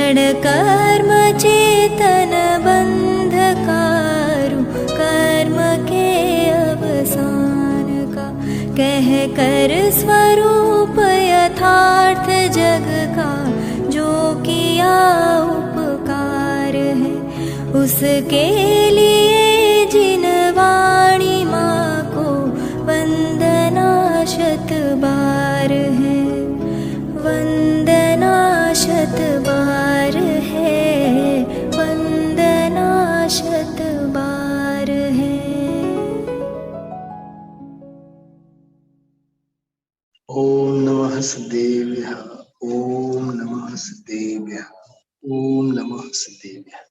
क्षण कर्म चेतन बंधकारु कर्म के अवसान का, कह कर स्वरूप यथार्थ जग का जो किया उपकार है, उसके लिए जिन वाणी माँ को वंदना शत बार है, वंदना शत बार है, वंदना शत बार है। ओम नमः सदेव्यः, ओम नमः सदेव्यः, ओम नमः सदेव्यः।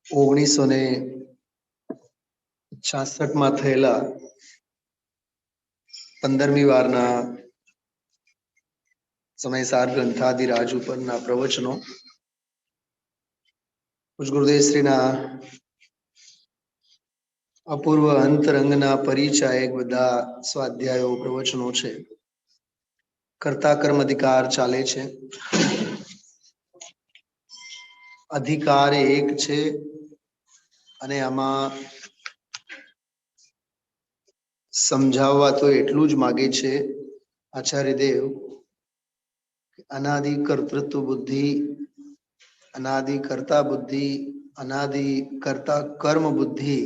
1966 માં થયેલા 15મી વારના સમયસાર ગ્રંથાદિરાજ ઉપરના પ્રવચનો પૂજ્ય ગુરુદેવ શ્રીના અપૂર્વ અંતરંગના પરિચાયક બધા સ્વાધ્યાયો પ્રવચનો છે. કર્તા કર્મ અધિકાર ચાલે છે. અધિકાર એક છે અને આમાં સમજાવવા તો એટલું જ માગે છે આચાર્ય દેવ, અનાદિ કર્તૃત્વ બુદ્ધિ, અનાદિ કર્તા બુદ્ધિ, અનાદિ કર્તા કર્મ બુદ્ધિ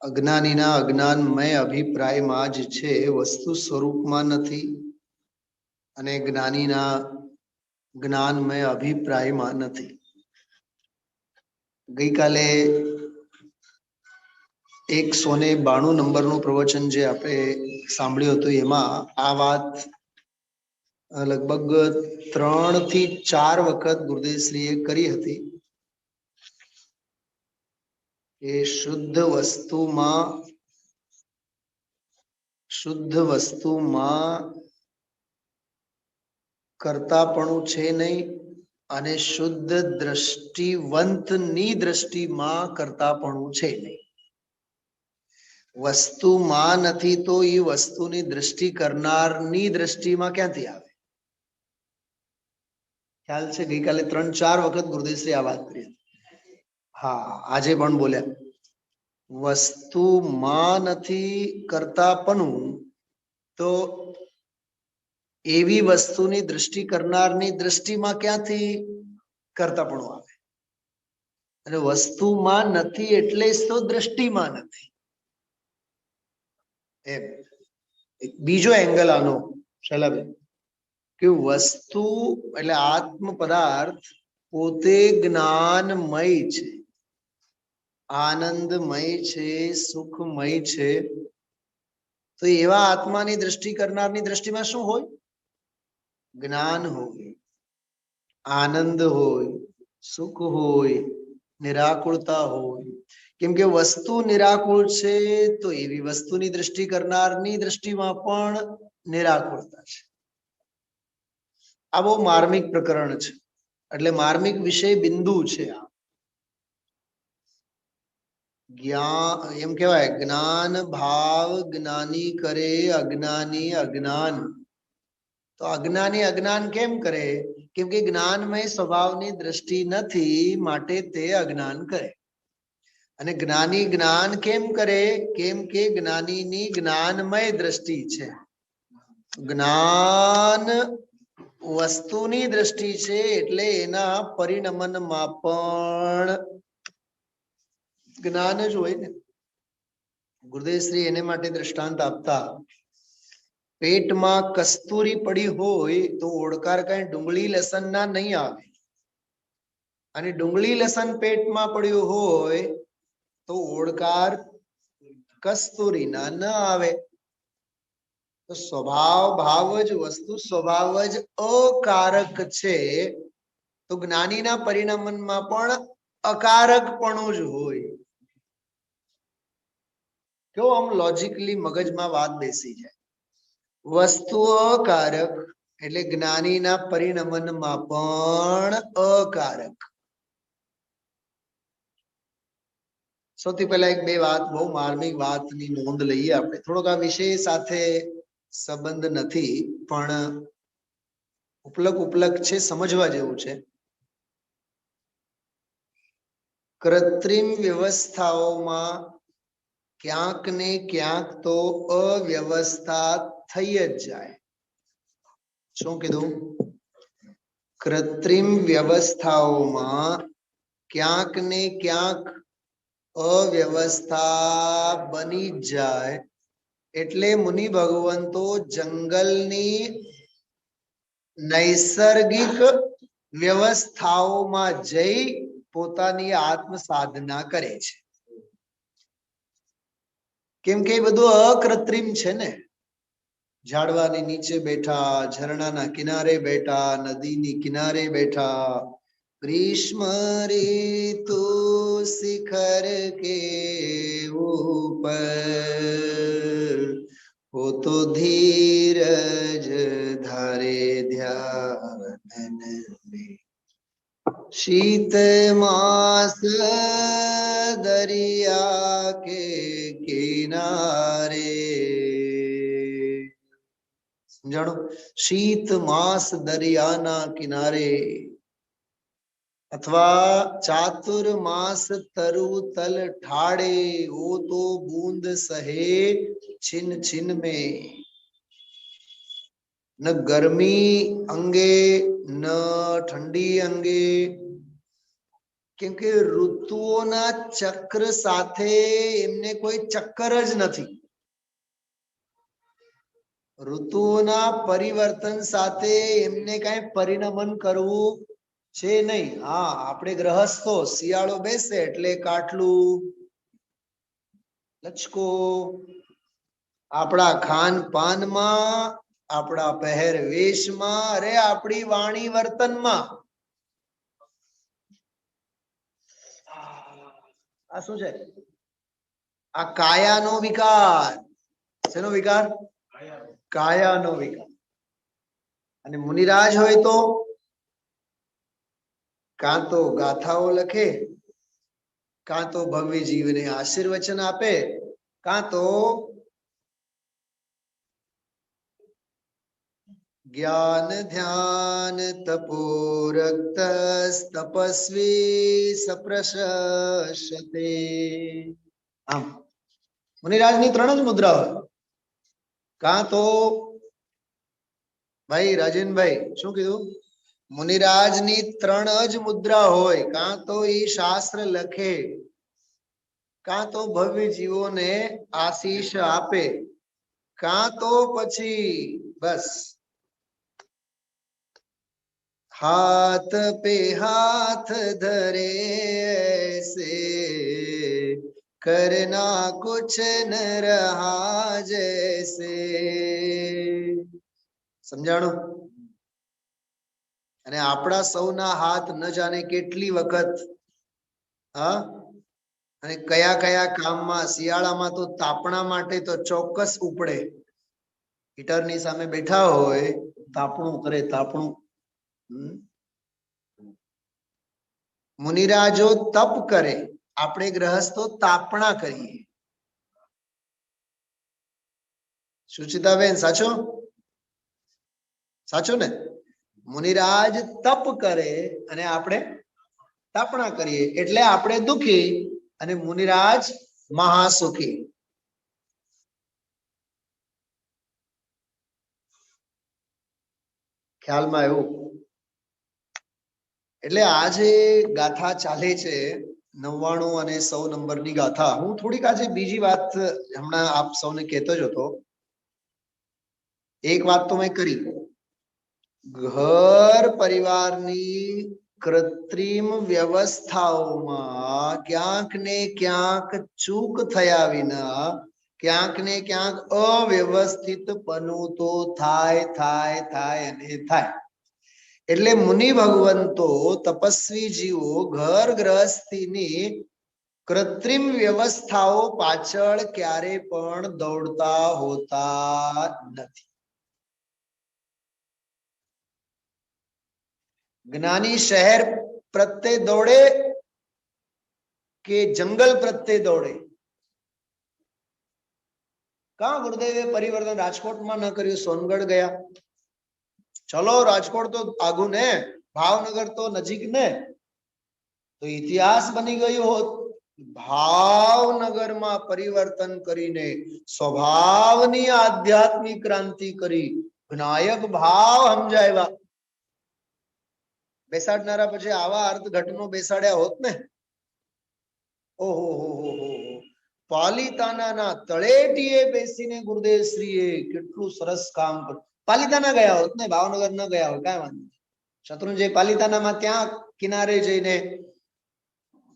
અજ્ઞાનીના અજ્ઞાનમય અભિપ્રાયમાં જ છે, વસ્તુ સ્વરૂપમાં નથી, અને જ્ઞાનીના જ્ઞાનમય અભિપ્રાયમાં નથી. ગઈકાલે 192 નંબરનું પ્રવચન જે આપણે સાંભળ્યું હતું એમાં આ વાત લગભગ 3 થી 4 વખત ગુરુદેવશ્રીએ કરી હતી કે શુદ્ધ વસ્તુમાં કર્તાપણું છે નહીં, અને શુદ્ધ દ્રષ્ટિવંતની દ્રષ્ટિમાં કર્તાપણું છે નહીં. વસ્તુમાં નથી તો એ વસ્તુની દ્રષ્ટિ કરનારની દ્રષ્ટિમાં ક્યાંથી આવે? ખ્યાલ છે? ગઈકાલે 3-4 વખત ગુરુદેવશ્રી આ વાત કરી. હા, આજે પણ બોલ્યા, વસ્તુમાં નથી કરતાપણું તો એવી વસ્તુની દ્રષ્ટિ કરનારની દ્રષ્ટિમાં ક્યાંથી કરતાપણું આવે? અને વસ્તુમાં નથી એટલે જ તો દ્રષ્ટિમાં નથી. એમ બીજો એંગલ આનો શૈલાબેન, કે વસ્તુ એટલે આત્મ પદાર્થ પોતે જ્ઞાનમય છે, આનંદમય છે, સુખમય છે. તો એવા આત્માની દ્રષ્ટિ કરનારની દ્રષ્ટિમાં શું હોય? જ્ઞાન હોય, આનંદ હોય, સુખ હોય, નિરાકુળતા હોય. કેમ કે વસ્તુ નિરાકુળ છે તો એવી વસ્તુની દ્રષ્ટિ કરનારની દ્રષ્ટિમાં પણ નિરાકુળતા છે. આ બહુ માર્મિક પ્રકરણ છે, એટલે માર્મિક વિષય બિંદુ છે. આ જ્ઞાન એમ કહેવાય, જ્ઞાન ભાવ જ્ઞાની કરે, અજ્ઞાની અજ્ઞાન. તો અજ્ઞાની અજ્ઞાન કેમ કરે? કેમ કે જ્ઞાનમય સ્વભાવની દ્રષ્ટિ નથી, માટે તે અજ્ઞાન કરે. અને જ્ઞાની જ્ઞાન કેમ કરે? કેમ કે જ્ઞાનીની જ્ઞાનમય દ્રષ્ટિ છે. જ્ઞાન વસ્તુની દ્રષ્ટિ છે એટલે એના પરિણમનમાં પણ જ્ઞાન જ હોય ને. ગુરુદેવશ્રી એને માટે દ્રષ્ટાંત આપતા, પેટમાં કસ્તુરી પડી હોય તો ઓડકાર કઈ ડુંગળી લસણ ના નહીં આવે, અને ડુંગળી લસણ પેટમાં પડ્યું હોય તો ઓડકાર કસ્તુરી ના ન આવે. તો સ્વભાવ ભાવ જ વસ્તુ સ્વભાવ જ અકારક છે, તો જ્ઞાનીના પરિણમનમાં પણ અકારકપણું જ હોય. કેવો આમ લોજિકલી મગજમાં વાત બેસી જાય. વસ્તુ અકારક એટલે જ્ઞાનીના પરિણમનમાં પણ અકારક. સૌથી પહેલા એક બે વાત, બહુ માર્મિક વાતની નોંધ લઈએ આપણે. થોડોક આ વિષય સાથે સંબંધ નથી, પણ ઉપલક ઉપલક છે, સમજવા જેવું છે. કૃત્રિમ વ્યવસ્થાઓમાં ક્યાંક ને ક્યાંક તો અવ્યવસ્થા થઈ જ જાય. શું કીધું? કૃત્રિમ વ્યવસ્થાઓમાં ક્યાંક ને ક્યાંક અવ્યવસ્થા બની જાય. એટલે મુનિ ભગવંતો જંગલની નૈસર્ગિક વ્યવસ્થાઓમાં જઈ પોતાની આત્મ સાધના કરે છે. કેમ કે એ બધું અકૃત્રિમ છે ને. ઝાડવાની નીચે બેઠા, ઝરણાના કિનારે બેઠા, નદીની કિનારે બેઠા, ગ્રીષ્મ ઋતુ શિખર કે ઉપર હો તો ધીરજ ધારે ધ્યાન में शीत मास दरिया के किनारे. સમજાણો? શીત માસ દરિયાના કિનારે, અથવા ચાતુર્માસ तरु तल ठाड़े वो तो बूंद सहे छिन छिन में. न गर्मी अंगे न ठंडी अंगे. કેમ કે ઋતુઓના ચક્ર સાથે એમને કોઈ ચક્કર જ નથી. ઋતુઓના પરિવર્તન સાથે એમને કઈ પરિણમન કરવું છે નહીં. હા, આપણે ગ્રહસ્થો શિયાળો બેસે એટલે કાટલું, લચકો, આપણા ખાન પાનમાં, આપણા પહેરવેશમાં, અરે આપણી વાણી વર્તનમાં. આ શું છે? આ કાયાનો વિકાર. શેનો વિકાર? કાયાનો વિકાર. અને મુનિરાજ હોય તો કાં તો ગાથાઓ લખે, કાં તો ભવ્ય જીવને આશીર્વચન આપે, કાં તો જ્ઞાન ધ્યાન તપો રક્ત તપસ્વી સપ્રશસ્યતે. આમ મુનિરાજની 3 જ મુદ્રા હોય. કાં તો ભાઈ રાજેનભાઈ શું કીધું? મુનિરાજની 3 જ મુદ્રા હોય. કાં તો એ શાસ્ત્ર લખે, કાં તો ભવ્ય જીવોને આશીષ આપે, કાં તો પછી બસ हाथ पे हाथ धरे ऐसे करना कुछ न रहा जैसे. સમજાણું? અને આપણા સૌના હાથ ન જાણે કેટલી વખત, હા, અને કયા કયા કામમાં. શિયાળામાં તો તાપણા માટે તો ચોક્કસ ઉપડે. હીટરની સામે બેઠા હોય, તાપણું કરે, તાપણું. મુનિરાજો તપ કરે, આપણે ગ્રહસ્થો તાપણા કરીએ. સુચિતાબેન સાચો? સાચો ને? મુનિરાજ તપ કરે અને આપણે તાપણા કરીએ. એટલે આપણે દુખી અને મુનિરાજ મહાસુખી. ખ્યાલમાં આવ્યું? એટલે આ જે ગાથા ચાલે છે 99 અને 100 નંબરની ગાથા, હું થોડીક આજે બીજી વાત હમણાં આપ સૌને કહેતો જ હતો. એક વાત તો મેં કરી, ઘર પરિવારની કૃત્રિમ વ્યવસ્થાઓમાં ક્યાંક ને ક્યાંક ચૂક થયા વિના ક્યાંક ને ક્યાંક અવ્યવસ્થિત બનવું તો થાય થાય થાય અને થાય. એટલે મુનિ ભગવંતો, તપસ્વી જીવો ઘર ગ્રહસ્થીની કૃત્રિમ વ્યવસ્થાઓ પાછળ ક્યારે પણ દોડતા હોતા નથી. જ્ઞાની શહેર પ્રત્યે દોડે કે જંગલ પ્રત્યે દોડે? कहाँ गुरुदेवे परिवर्तन राजकोट में न कर्યું, सोनगढ़ गया। चलो राजकोट तो आगू ने, भावनगर तो नजीक ने, तो इतिहास बनी गयो होत। भावनगर में परिवर्तन करीने स्वभावनी आध्यात्मिक क्रांति करी, विनायक भाव समजाव्या। बेसाडनारा पछी आवा अर्थघटनो बेसाड्या होत ने। ओहो हो पालिताना तळेटीए बेसीने गुरुदेव श्रीए કેટલું સરસ કામ કર્યું। પાલિતાના ગયા હોત ને, ભાવનગર ન ગયા હોય કાંઈ વાંધો નહીં। શત્રુંજય પાલિતાનામાં ત્યાં કિનારે જઈને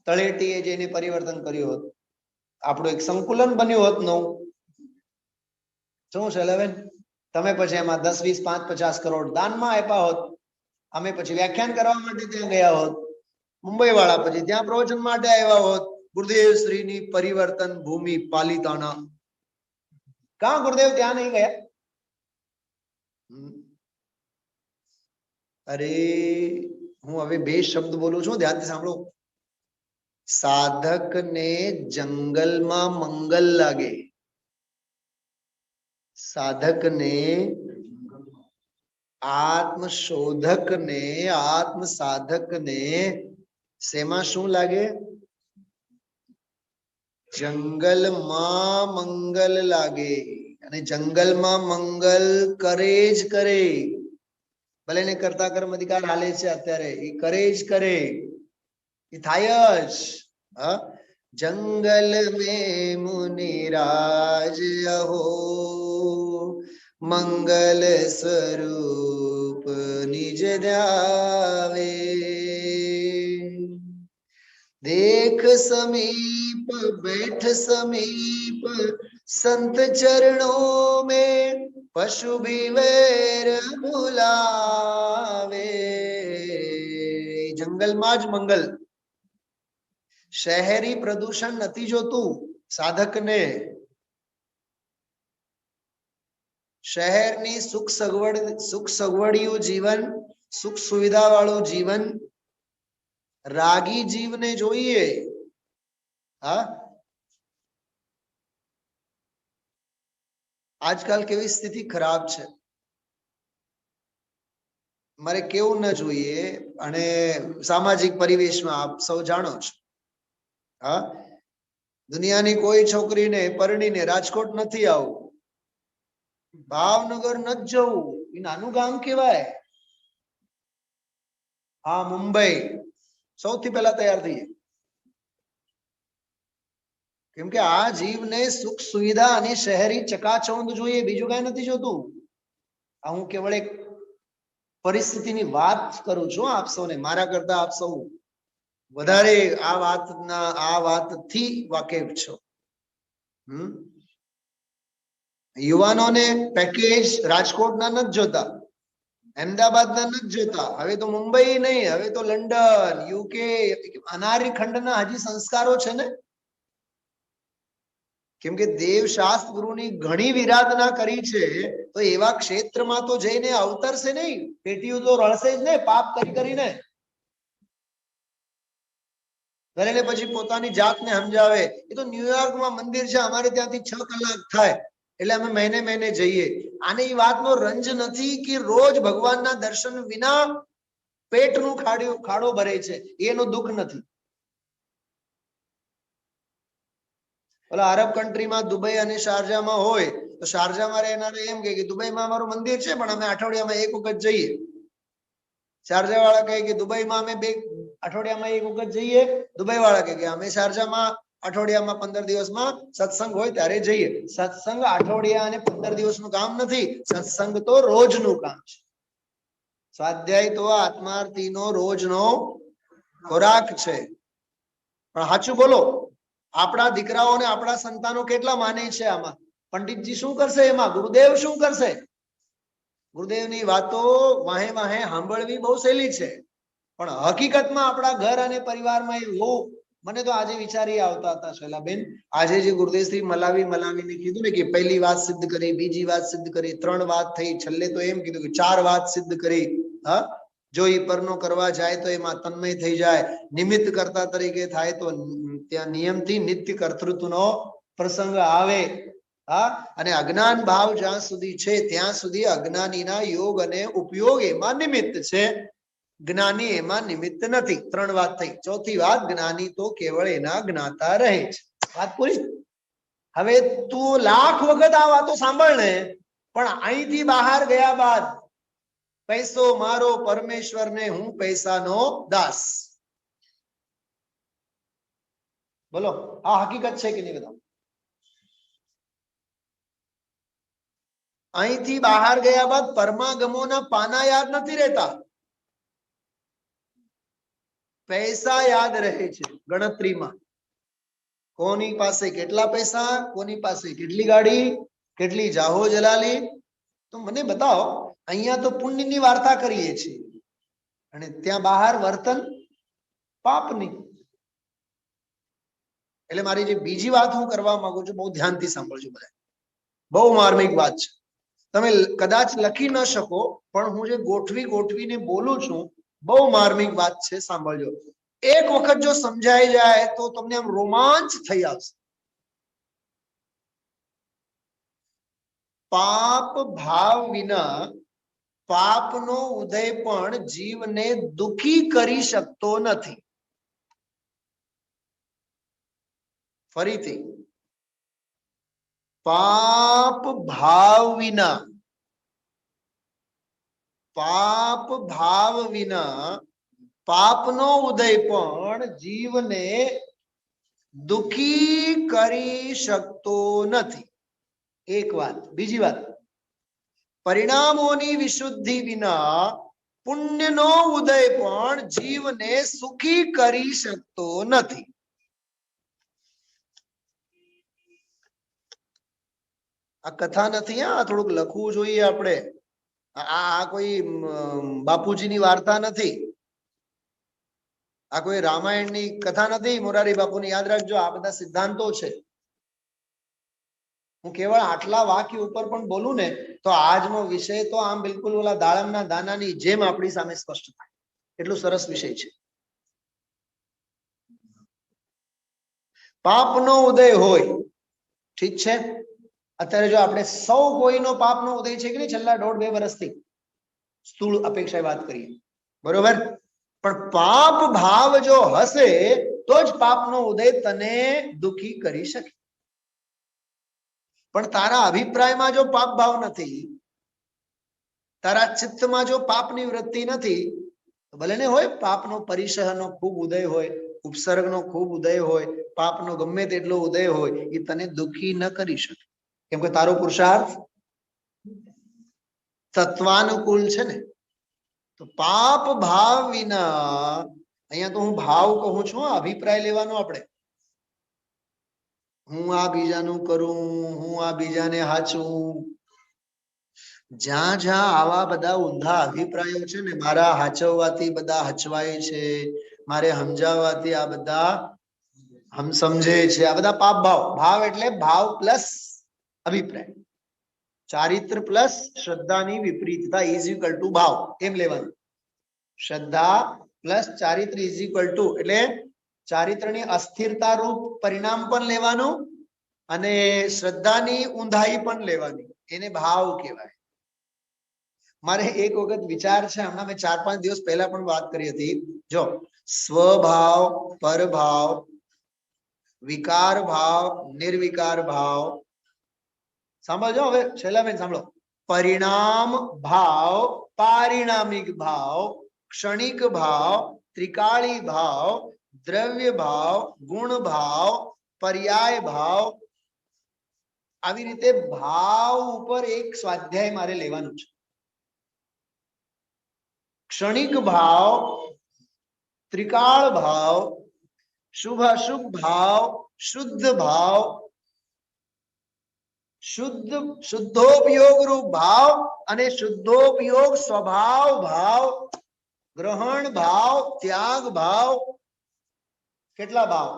તળેટીએ જઈને પરિવર્તન કર્યું હોત, આપણું એક સંકુલન બન્યું હોત નવું। શું છે લેવેન, તમે પછી એમાં 10, 20, 5, 50 કરોડ દાનમાં આપ્યા હોત, અમે પછી વ્યાખ્યાન કરવા માટે ત્યાં ગયા હોત, મુંબઈ વાળા પછી ત્યાં પ્રવચન માટે આવ્યા હોત। गुरुदेव श्री नी परिवर्तन भूमि पालिताना, कहां गुरुदेव त्या नहीं गया? अरे हूँ हवे बे शब्द बोलू छू, ध्यान सांभळो। साधक ने जंगल में मंगल लागे, साधक ने, आत्म शोधक ने, आत्म साधक ने सेमा शू लागे? जंगल में मंगल लागे। अने जंगल में मंगल करे ज करे, भले ने करता कर्म अधिकार हाले छे अत्यारे, ई करे ज करे, ई थाय ज। जंगल में मुनिराज अहो, मंगल स्वरूप निज ध्यावे। देख समीप बैठ समीप, संत चरणों में पशु भी वैर बुलावे। जंगल में ज मंगल, शहरी प्रदूषण नथी जोतू साधक ने। शहरनी सुख सगवड़िયું जीवन, सुख सुविधा वाળું जीवन रागी जीव ने જોઈએ। हाँ, आजकल केवी स्थिति खराब छे, मारे केवू न જોઈએ। अने सामाजिक परिवेश में आप सौ जाणो छो। हाँ, दुनियानी कोई छोकरी ने परણીને राजकोट નથી આવવું, भावनगर न जवू, ई नाનું ગામ કહેવાય। हाँ, मुंबई સૌથી પહેલા તૈયાર થઈએ, કેમ કે આ જીવને સુખ સુવિધા અને શહેરી ચકાચौंध જોઈએ, બીજું કાંઈ નથી જોતું। આ હું કેવળ એક પરિસ્થિતિની વાત કરું છું આપ સૌને, મારા કરતા આપ સૌ વધારે આ વાતથી વાકેફ છો। યુવાનોને પેકેજ રાજકોટના નથી જોતા, अहमदाबादना નથી જોતા, હવે તો મુંબઈ નહીં, હવે તો લંડન, યુકે, અનારી ખંડના હજી સંસ્કારો છે ને। કેમ કે દેવ શાસ્ત્ર ગુરુની ઘણી વિરાધના કરી છે, તો એવા ક્ષેત્રમાં તો જઈને અવતરશે નહીં, પેટીયું તો રળશે જ ને પાપ કરી કરીને। ઘરેને પછી પોતાની જાતને સમજાવે, એ તો ન્યુયોર્કમાં મંદિર છે, અમારે ત્યાંથી 6 કલાક થાય, એટલે અમે મહિને મહિને જઈએ। આને એ વાતનો રંજ નથી કે રોજ ભગવાનના દર્શન વિના પેટનું ખાડો ભરે છે, એનું દુઃખ નથી। ઓલા અરબ કન્ટ્રીમાં દુબઈ અને શારજામાં હોય, તો શારજામાં રહેનારા એમ કે દુબઈમાં અમારું મંદિર છે, પણ અમે અઠવાડિયામાં એક વખત જઈએ। શારજા વાળા કહે કે દુબઈમાં અમે અઠવાડિયામાં એક વખત જઈએ, દુબઈ વાળા કહે કે અમે શારજામાં અઠવાડિયામાં 15 દિવસમાં સત્સંગ હોય ત્યારે જઈએ। સત્સંગ અઠવાડિયા અને 15 દિવસનું કામ નથી, સત્સંગ તો રોજનું કામ છે। સ્વાધ્યાય તો આત્માર્થીનો રોજનો ખોરાક છે। પણ સાચું બોલો, આપણા દીકરાઓને આપણા સંતાનો કેટલા માને છે આમાં? પંડિતજી શું કરશે એમાં? ગુરુદેવ શું કરશે? ગુરુદેવની વાતો વાહે વાહે સાંભળવી બહુ સહેલી છે, પણ હકીકતમાં આપણા ઘર અને પરિવારમાં એવું, મને તો આજે વિચારી આવતા હતા શૈલાબેન, આજે જે ગુરુદેવશ્રી મલાવીને કીધું ને કે પહેલી વાત સિદ્ધ કરી, બીજી વાત સિદ્ધ કરી, 3 વાત થઈ, છેલ્લે તો એમ કીધું કે 4 વાત સિદ્ધ કરી। હા, જો ઈ પરનો કરવા જાય તો એમાં તન્મય થઈ જાય, નિમિત્ત કર્તા તરીકે થાય તો ત્યાં નિયમથી નિત્ય કર્તૃત્વનો પ્રસંગ આવે। હા, અને અજ્ઞાન ભાવ જ્યાં સુધી છે ત્યાં સુધી અજ્ઞાનીના યોગ અને ઉપયોગ એમાં નિમિત્ત છે, જ્ઞાની એમાં નિમિત્ત નથી. 3 વાત થઈ. ચોથી વાત, જ્ઞાની તો કેવળ એના જ્ઞાતા રહે છે. વાત પૂરી. હવે તું લાખ વખત આ વાતો સાંભળ ને, પણ અહીંથી બહાર ગયા બાદ પૈસો મારો, પરમેશ્વર ને હું પૈસાનો દાસ. બોલો, આ હકીકત છે કે નહીં બધા? અહીંથી બહાર ગયા બાદ પરમાગમોના પાના યાદ નથી રહેતા, પૈસા યાદ રહે છે ગણતરીમાં. કોની પાસે કેટલા પૈસા, કોની પાસે કેટલી ગાડી, કેટલી જાહો જલાલી. તો મને બતાવો, અહીંયા તો પુણ્યની વાર્તા કરીએ છીએ અને ત્યાં બહાર વર્તન પાપની. એટલે મારી જે બીજી વાત હું કરવા માંગુ છું, બહુ ધ્યાનથી સાંભળજો બધા. બહુ માર્મિક વાત છે. તમે કદાચ લખી ન શકો, પણ હું જે ગોઠવીને બોલું છું, બહુ માર્મિક વાત છે, સાંભળજો. એક વખત જો સમજાઈ જાય તો તમને આમ રોમાંચ થઈ આવશે. પાપ ભાવ વિના પાપનો ઉદય પણ જીવને દુખી કરી શકતો નથી. ફરીથી, પાપ ભાવ વિના પાપનો ઉદય પણ જીવને દુખી કરી શકતો નથી. એક વાત. બીજી વાત, પરિણામોની વિશુદ્ધિ વિના પુણ્યનો ઉદય પણ જીવને સુખી કરી શકતો નથી. આ કથા નથી, આ થોડુંક લખવું જોઈએ આપણે. આ કોઈ બાપુજીની વાર્તા નથી, આ કોઈ રામાયણની કથા નથી. મોરારી બાપુની યાદ રાખજો, આ બધા સિદ્ધાંતો છે. હું કેવળ આટલા વાક્ય ઉપર પણ બોલું ને, તો આજનો વિષય તો આમ બિલકુલ ઓલા દાડમના દાનાની જેમ આપણી સામે સ્પષ્ટ થાય. એટલું સરસ વિષય છે. પાપનો ઉદય હોય, ઠીક છે. અત્યારે જો આપણે સૌ કોઈનો પાપનો ઉદય છે કે નહીં, છેલ્લા 1.5-2 વર્ષથી સ્થૂળ અપેક્ષાએ વાત કરીએ, બરોબર? પણ પાપ ભાવ જો હશે તો જ પાપનો ઉદય તને દુખી કરી શકે. પણ તારા અભિપ્રાયમાં જો પાપ ભાવ નથી, તારા ચિત્તમાં જો પાપની વૃત્તિ નથી, તો ભલે ને હોય પાપનો પરિસહનો ખૂબ ઉદય હોય, ઉપસર્ગનો ખૂબ ઉદય હોય, પાપનો ગમે તેટલો ઉદય હોય, એ તને દુખી ન કરી શકે. કેમ કે તારો પુરુષાર્થ તત્વાનુકૂળ છે ને. તો પાપ ભાવ વિના, અહીંયા તો હું ભાવ કહું છું, અભિપ્રાય લેવાનો આપણે. હું આ બીજાનું કરું, હું આ બીજાને હાચું. જ્યાં જ્યાં આવા બધા ઊંધા અભિપ્રાયો છે ને, મારા હાચવવાથી બધા હચવાય છે, મારે સમજાવવાથી આ બધા હમ સમજે છે, આ બધા પાપ ભાવ. ભાવ એટલે ભાવ પ્લસ અભિપ્રાય, ચારિત્ર પ્લસ શ્રદ્ધાની વિપરીતતા ઇઝ ઇક્વલ ટુ ભાવ. એમ લેવાનું. શ્રદ્ધા પ્લસ ચારિત્ર ઇઝ ઇક્વલ ટુ, એટલે ચારિત્રની અસ્થિરતા રૂપ પરિણામ પણ લેવાનું અને શ્રદ્ધાની ઊંધાઈ પણ લેવાની. એને ભાવ કહેવાય. મારે એક વખત વિચાર છે, હમણાં મેં 4-5 દિવસ પહેલા પણ વાત કરી હતી. જો સ્વભાવ, પરભાવ, વિકાર ભાવ, નિર્વિકાર ભાવ. સાંભળજો હવે, છેલ્લા બેન સાંભળો. પરિણામ ભાવ, પારિણામિક ભાવ, ક્ષણિક ભાવ, ત્રિકાળી ભાવ, દ્રવ્ય ભાવ, ગુણ ભાવ, પર્યાય ભાવ. આવી રીતે ભાવ ઉપર એક સ્વાધ્યાય મારે લેવાનું છે. ક્ષણિક ભાવ, ત્રિકાળ ભાવ, શુભ અશુભ ભાવ, શુદ્ધ ભાવ, શુદ્ધોપયોગ રૂપ ભાવ અને શુદ્ધોપયોગ સ્વભાવ ભાવ, ગ્રહણ ભાવ, ત્યાગ ભાવ. કેટલા ભાવ?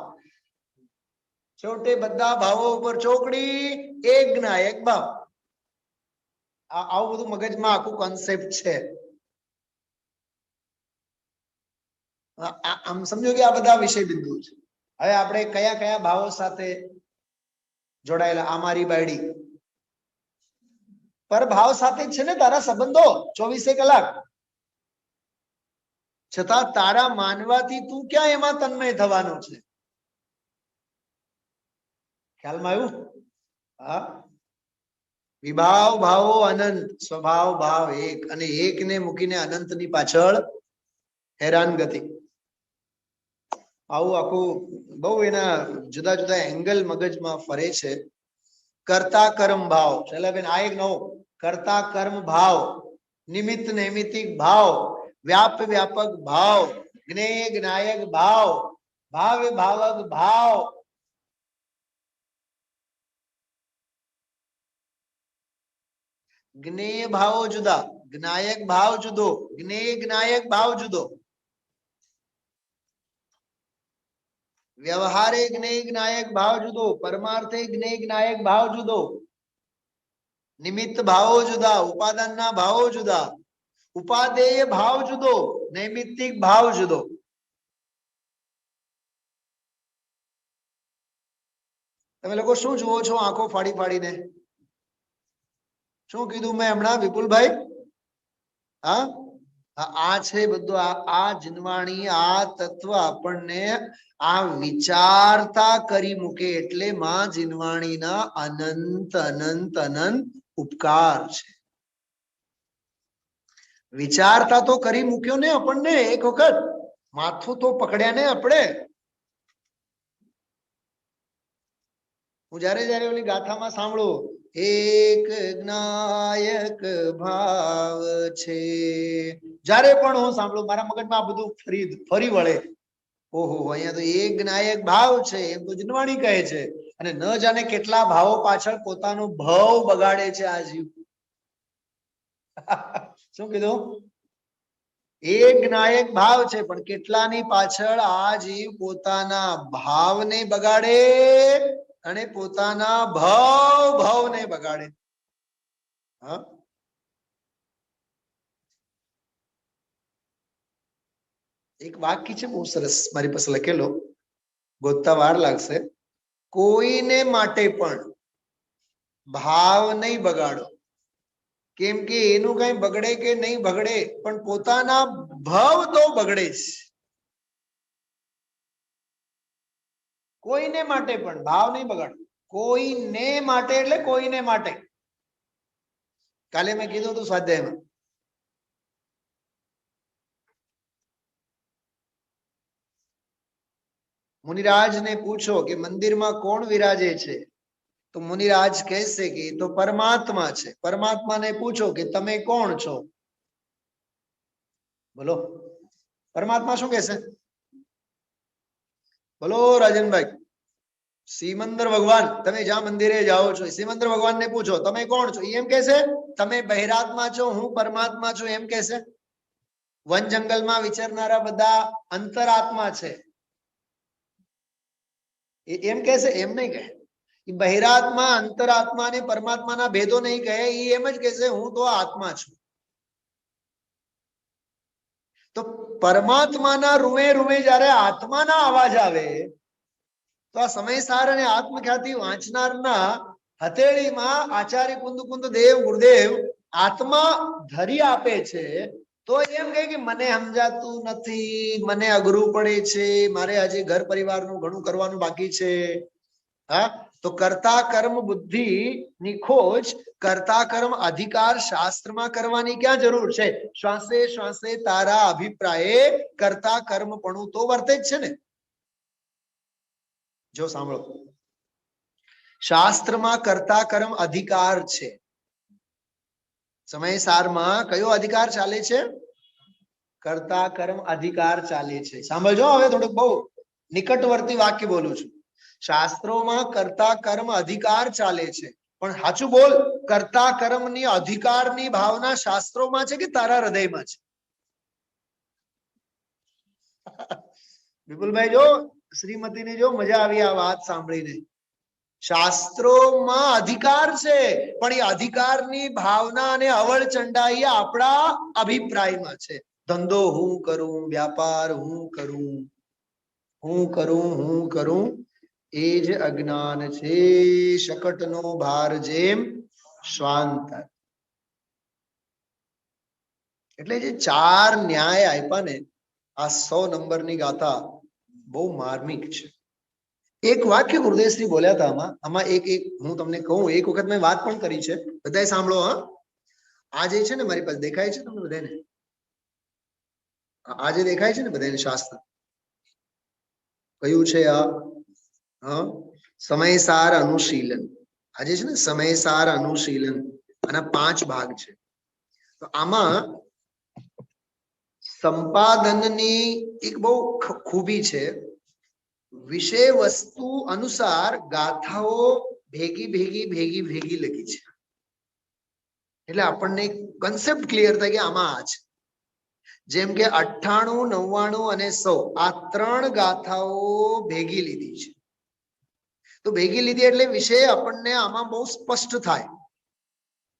છોટે બધા ભાવો ઉપર ચોકડી, એક ના એક ભાવ. આવું બધું મગજમાં આખું કોન્સેપ્ટ છે. આમ સમજો કે આ બધા વિષય બિંદુ છે. હવે આપણે કયા કયા ભાવો સાથે જોડાયેલા? આ મારી બાયડી, પર ભાવ સાથે જ છે ને તારા સંબંધો 24 કલાક, છતાં તારા માનવાથી તું ક્યાં એમાં તન્મય થવાનો છે? ખ્યાલમાં આવ્યું? હા, વિભાવ ભાવો અનંત, સ્વભાવ ભાવ એક, અને એકને મૂકીને અનંતની પાછળ હેરાન ગતિ. આવું આખું બહુ એના જુદા જુદા એંગલ મગજમાં ફરે છે. કર્તા કર્મ ભાવ, શૈલાબેન આ એક નવો કર્તા કર્મ ભાવ, નિમિત્ત નૈમિતિક ભાવ, વ્યાપ વ્યાપક ભાવ, જ્ઞેય જ્ઞાયક ભાવ, ભાવ ભાવક ભાવ. જ્ઞેય ભાવો જુદા, જ્ઞાયક ભાવ જુદો, જ્ઞેય જ્ઞાયક ભાવ જુદો. વ્યવહારે જ્ઞેય જ્ઞાયક ભાવ જુદો, પરમાર્થે જ્ઞેય જ્ઞાયક ભાવ જુદો, નિમિત્ત ભાવો જુદા, ઉપાદાનના ભાવો જુદા, ઉપાદેય ભાવ જુદો, નૈમિત્તિક ભાવ જુદો. તમે લોકો શું જુઓ છો આંખો ફાડી ફાડીને? શું કીધું મેં હમણાં વિપુલભાઈ? હા, આ છે બધું, આ જીનવાણી, આ તત્વ આપણને આ વિચારતા કરી મૂકે, એટલે માં જીનવાણીના અનંત અનંત અનંત ઉપકાર છે. વિચારતા તો કરી મૂક્યો ને આપણને, એક વખત માથું તો પકડ્યા ને આપણે. હું જયારે જયારે ઓલી ગાથામાં સાંભળું, એક જ્ઞાયક ભાવ છે, જ્યારે પણ હું સાંભળું મારા મગજમાં આ બધું ફરી વળે. ઓહો, અહીંયા તો એક જ્ઞાયક ભાવ છે એમ તો જીનવાણી કહે છે, અને ન જાણે કેટલા ભાવો પાછળ પોતાનો ભાવ બગાડે છે આ જીવ. શું કીધું? એક જ્ઞાયક ભાવ છે, પણ કેટલાની પાછળ આ જીવ પોતાના ભાવને બગાડે અને પોતાના ભાવને બગાડે. હા, એક વાક્ય છે બહુ સરસ, મારી પાસે લખેલો, ગોતતા વાર લાગશે. કોઈને માટે પણ ભાવ નહીં બગાડો, કેમ કે એનું કઈ બગડે કે નહીં બગડે, પણ પોતાના ભાવ તો બગડે જ. કોઈને માટે પણ ભાવ નહીં બગાડો. કોઈને માટે એટલે કોઈને માટે. કાલે મેં કીધું હતું સ્વાધ્યાયમાં, મુનિરાજને પૂછો કે મંદિરમાં કોણ વિરાજે છે, તો મુનિરાજ કહેશે કે એ તો પરમાત્મા છે. પરમાત્માને પૂછો કે તમે કોણ છો? બોલો, પરમાત્મા શું કહેશે? બોલો રાજનભાઈ. સિમંદર ભગવાન, તમે જ્યાં મંદિરે જાઓ છો, સિમંદર ભગવાનને પૂછો તમે કોણ છો, એમ કહેશે તમે બહિરાત્મા છો, હું પરમાત્મા છું, એમ કહેશે. વન જંગલમાં વિચરનારા બધા અંતરાત્મા છે એમ કહેશે? એમ નહીં કહે. બહિરાત્મા અંતરાત્મા અને પરમાત્માના ભેદો નહીં કહે, એ એમ જ કહેશે હું તો આત્મા છું. તો પરમાત્માના રૂએ રૂએ જયારે આત્માના અવાજ આવે, તો આ સમયસાર અને આત્મખ્યાતિ વાંચનારના હથેળીમાં આચાર્ય કુંદ કુંદ દેવ ગુરુદેવ આત્મા ધરી આપે છે. તો એમ કહે કે મને સમજાતું નથી, મને અઘરું પડે છે, મારે આજે ઘર પરિવારનું ઘણું કરવાનું બાકી છે. હા, તો કર્તા કર્મ બુદ્ધિ ની ખોજ કર્તા કર્મ અધિકાર શાસ્ત્રમાં કરવાની ક્યાં જરૂર છે? શ્વાસે શ્વાસે તારા અભિપ્રાયે કર્તા કર્મ પણ તો વર્તે જ છે ને. જો સાંભળો, શાસ્ત્રમાં કર્તા કર્મ અધિકાર છે. સમયસારમાં કયો અધિકાર ચાલે છે? કર્તા કર્મ અધિકાર ચાલે છે. સાંભળજો, હવે થોડુંક બહુ નિકટવર્તી વાક્ય બોલું છું. શાસ્ત્રોમાં કર્તા કર્મ અધિકાર ચાલે છે, પણ સાચું બોલ, કર્તા કર્મની અધિકારની ભાવના શાસ્ત્રોમાં છે કે તારા હૃદયમાં છે? વિપુલભાઈ જો, શ્રીમતીને જો મજા આવી આ વાત સાંભળીને. શાસ્ત્રોમાં અધિકાર છે, પણ એ અધિકારની ભાવના અને અવળ ચંડાઈ આપણા અભિપ્રાયમાં છે. ધંધો હું કરું, વ્યાપાર હું કરું, હું કરું, હું કરું, એ જ અજ્ઞાન છે. શકટનો ભાર જેમ શ્વાન થાય. એટલે જે ચાર ન્યાય આપ્યા ને આ 100 નંબરની ગાથા બહુ માર્મિક છે. એક વાક્ય ગુરુદેવશ્રી બોલ્યા હતા આમાં એક હું તમને કહું, એક વખત મેં વાત પણ કરી છે, બધાય સાંભળો. હા, આ જે છે ને મારી પાસે દેખાય છે તમને બધાને, આ જે દેખાય છે ને બધાને શાસ્ત્ર કયું છે આ? હા, સમયસાર અનુશીલન. આ જે છે ને સમયસાર અનુશીલન, આના 5 ભાગ છે. તો આમાં સંપાદનની એક બહુ ખૂબી છે. વિષય વસ્તુ અનુસાર ગાથાઓ ભેગી ભેગી ભેગી ભેગી લખી છે, એટલે આપણને કન્સેપ્ટ ક્લિયર થાય કે આમાં આ છે. જેમ કે 98, 99 અને 100 આ 3 ગાથાઓ ભેગી લીધી છે. તો ભેગી લીધી એટલે વિષય આપણને આમાં બહુ સ્પષ્ટ થાય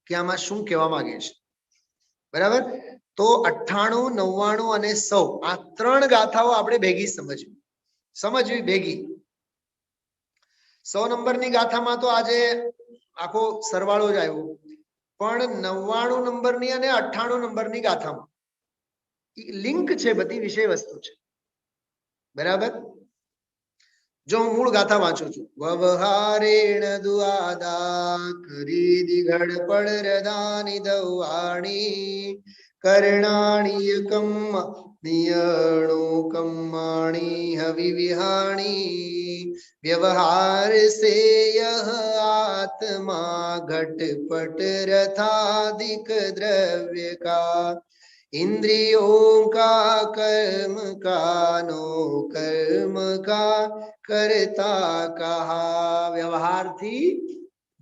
કે આમાં શું કહેવા માંગે છે. બરાબર? તો 98, 99 અને 100 આ 3 ગાથાઓ આપણે ભેગી સમજવી ભેગી. 100 નંબરની ગાથામાં તો આજે આખો સરવાળો જ આવ્યો, પણ 99 નંબરની અને 98 નંબરની ગાથામાં લિંક છે, બધી વિષય વસ્તુ છે. બરાબર? જો હું મૂળ ગાથા વાંચું છું. વવહારેણ દુઆદા ખરીદી ઘડપડ રદાની દવાણી કર્ણાણીયકમ નિયણો કમ્માણી હવિ વિહાણી વ્યવહાર સે યહ આત્મા ઘટપટ રથાદિક દ્રવ્ય કા इंद्रियों का कर्म कानो कर्म का करता कहा. વ્યવહારથી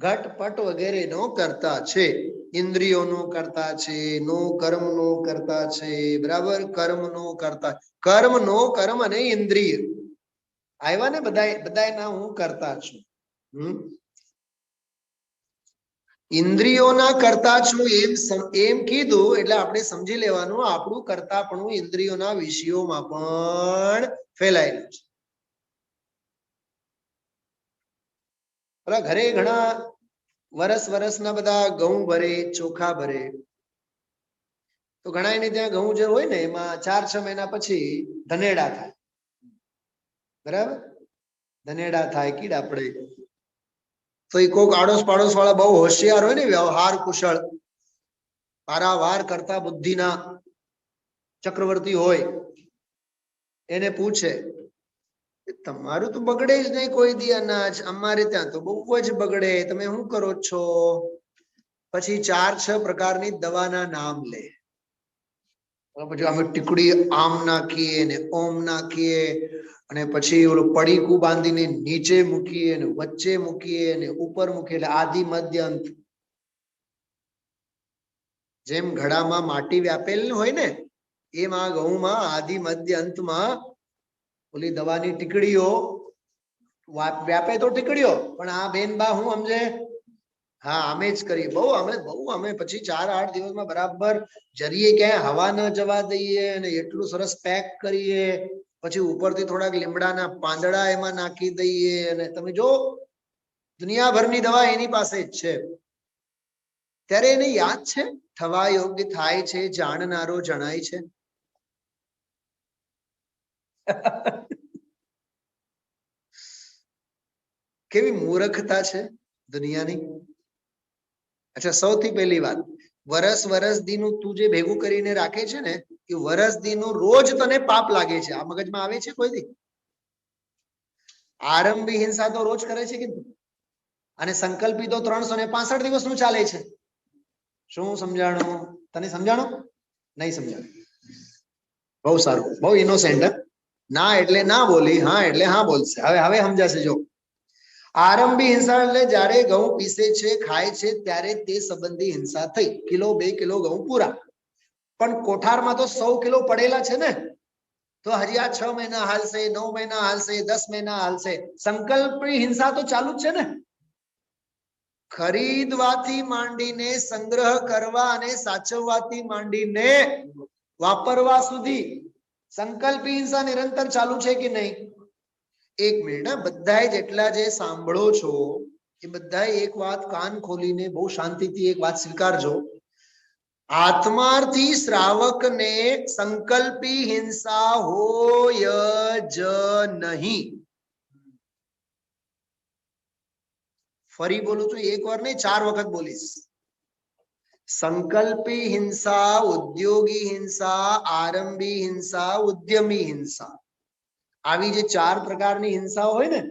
ઘટપટ વગેરે નો કરતા છે, ઇન્દ્રિયોનો કરતા છે, નો કર્મનો કરતા છે. બરાબર? કર્મનો કરતા, કર્મ અને ઇન્દ્રિય આવ્યા ને બધાય ના હું કરતા છું. ઇન્દ્રિયોના કરતા છું એમ કીધું એટલે આપણે સમજી લેવાનું આપણું કરતાપણું ઇન્દ્રિયોના વિષયોમાં પણ ફેલાયેલું છે. ઘરે ઘણા વરસના બધા ઘઉં ભરે, ચોખા ભરે, તો ઘણા એને ત્યાં ઘઉં જે હોય ને એમાં 4-6 મહિના પછી ધનેડા થાય. બરાબર? ધનેડા થાય, કીડા પડે. તો એ કોક આડોશ પાડોશ વાળા બહુ હોશિયાર હોય ને, વ્યવહાર કુશળ, પારાવાર કરતા બુદ્ધિના ચક્રવર્તી હોય, એને પૂછે તમારું તો બગડે જ નહીં કોઈ દી અનાજ, અમારે ત્યાં તો બહુ જ બગડે, તમે શું કરો છો? પછી 4-6 પ્રકારની દવાના નામ લે. પછી અમે ટીકડી આમ નાખીએ ને ઓમ નાખીએ, અને પછી ઓલું પડીકું બાંધીને નીચે મૂકીએ ને વચ્ચે મૂકીએ ને ઉપર મૂકીએ, એટલે આદિ મધ્ય અંત. જેમ ઘડામાં માટી વ્યાપેલ હોય ને એમાં ઘઉંમાં આદિ મધ્ય અંતમાં ઓલી દવાની ટીકડીઓ વ્યાપે. તો ટીકડીઓ પણ આ બેન બા હું સમજે, હા અમે જ કરીએ. અમે પછી 4-8 દિવસમાં બરાબર જરીએ ક્યાંય હવા ન જવા દઈએ અને એટલું સરસ પેક કરીએ. પછી ઉપરથી થોડાક લીમડાના પાંદડા એમાં નાખી દઈએ, અને તમે જો દુનિયાભરની દવા એની પાસે જ છે. ત્યારે એને યાદ છે થવા યોગ્ય થાય છે, જાણનારો જણાય છે. કેવી મૂર્ખતા છે દુનિયાની. અચ્છા, સૌથી પહેલી વાત, વરસ દીનું તું જે ભેગું કરીને રાખે છે ને એ વરસ દીનું રોજ તને પાપ લાગે છે. આ મગજમાં આવે છે કોઈ દી? આરંભી હિંસા તો રોજ કરે છે કે, અને સંકલ્પી તો 365 દિવસનું ચાલે છે. શું સમજાણું તને? સમજાણું? નહીં સમજાણું? બહુ સારું, બહુ ઇનોસેન્ટ. ના એટલે ના બોલી, હા એટલે હા બોલશે. હવે સમજાશે. જો આરંભી હિંસા એટલે જ્યારે ઘઉં પીસે છે, ખાય છે, ત્યારે તે સંબંધી હિંસા થઈ. 1-2 કિલો ઘઉં પૂરા, પણ કોઠારમાં તો 100 કિલો પડેલા છે ને, તો હજી આ 6 મહિના હાલશે, 9 મહિના હાલશે, 10 મહિના હાલશે. સંકલ્પની હિંસા તો ચાલુ જ છે ને. ખરીદવાથી માંડીને સંગ્રહ કરવા અને સાચવવાથી માંડીને વાપરવા સુધી સંકલ્પી હિંસા નિરંતર ચાલુ છે કે નહીં? એક મિનિટ, બધા જેટલા જે સાંભળો છો એ બધા એક વાત કાન ખોલીને બહુ શાંતિથી એક વાત સ્વીકારજો. आत्मार्थी श्रावक ने संकल्पी हिंसा होय ज नहीं। फरी बोलू छू, एक बार नहीं 4 वखत बोलीश। संकल्पी हिंसा, उद्योगी हिंसा, आरंभी हिंसा, उद्यमी हिंसा, આવી જે 4 પ્રકારની હિંસાઓ હોય ને,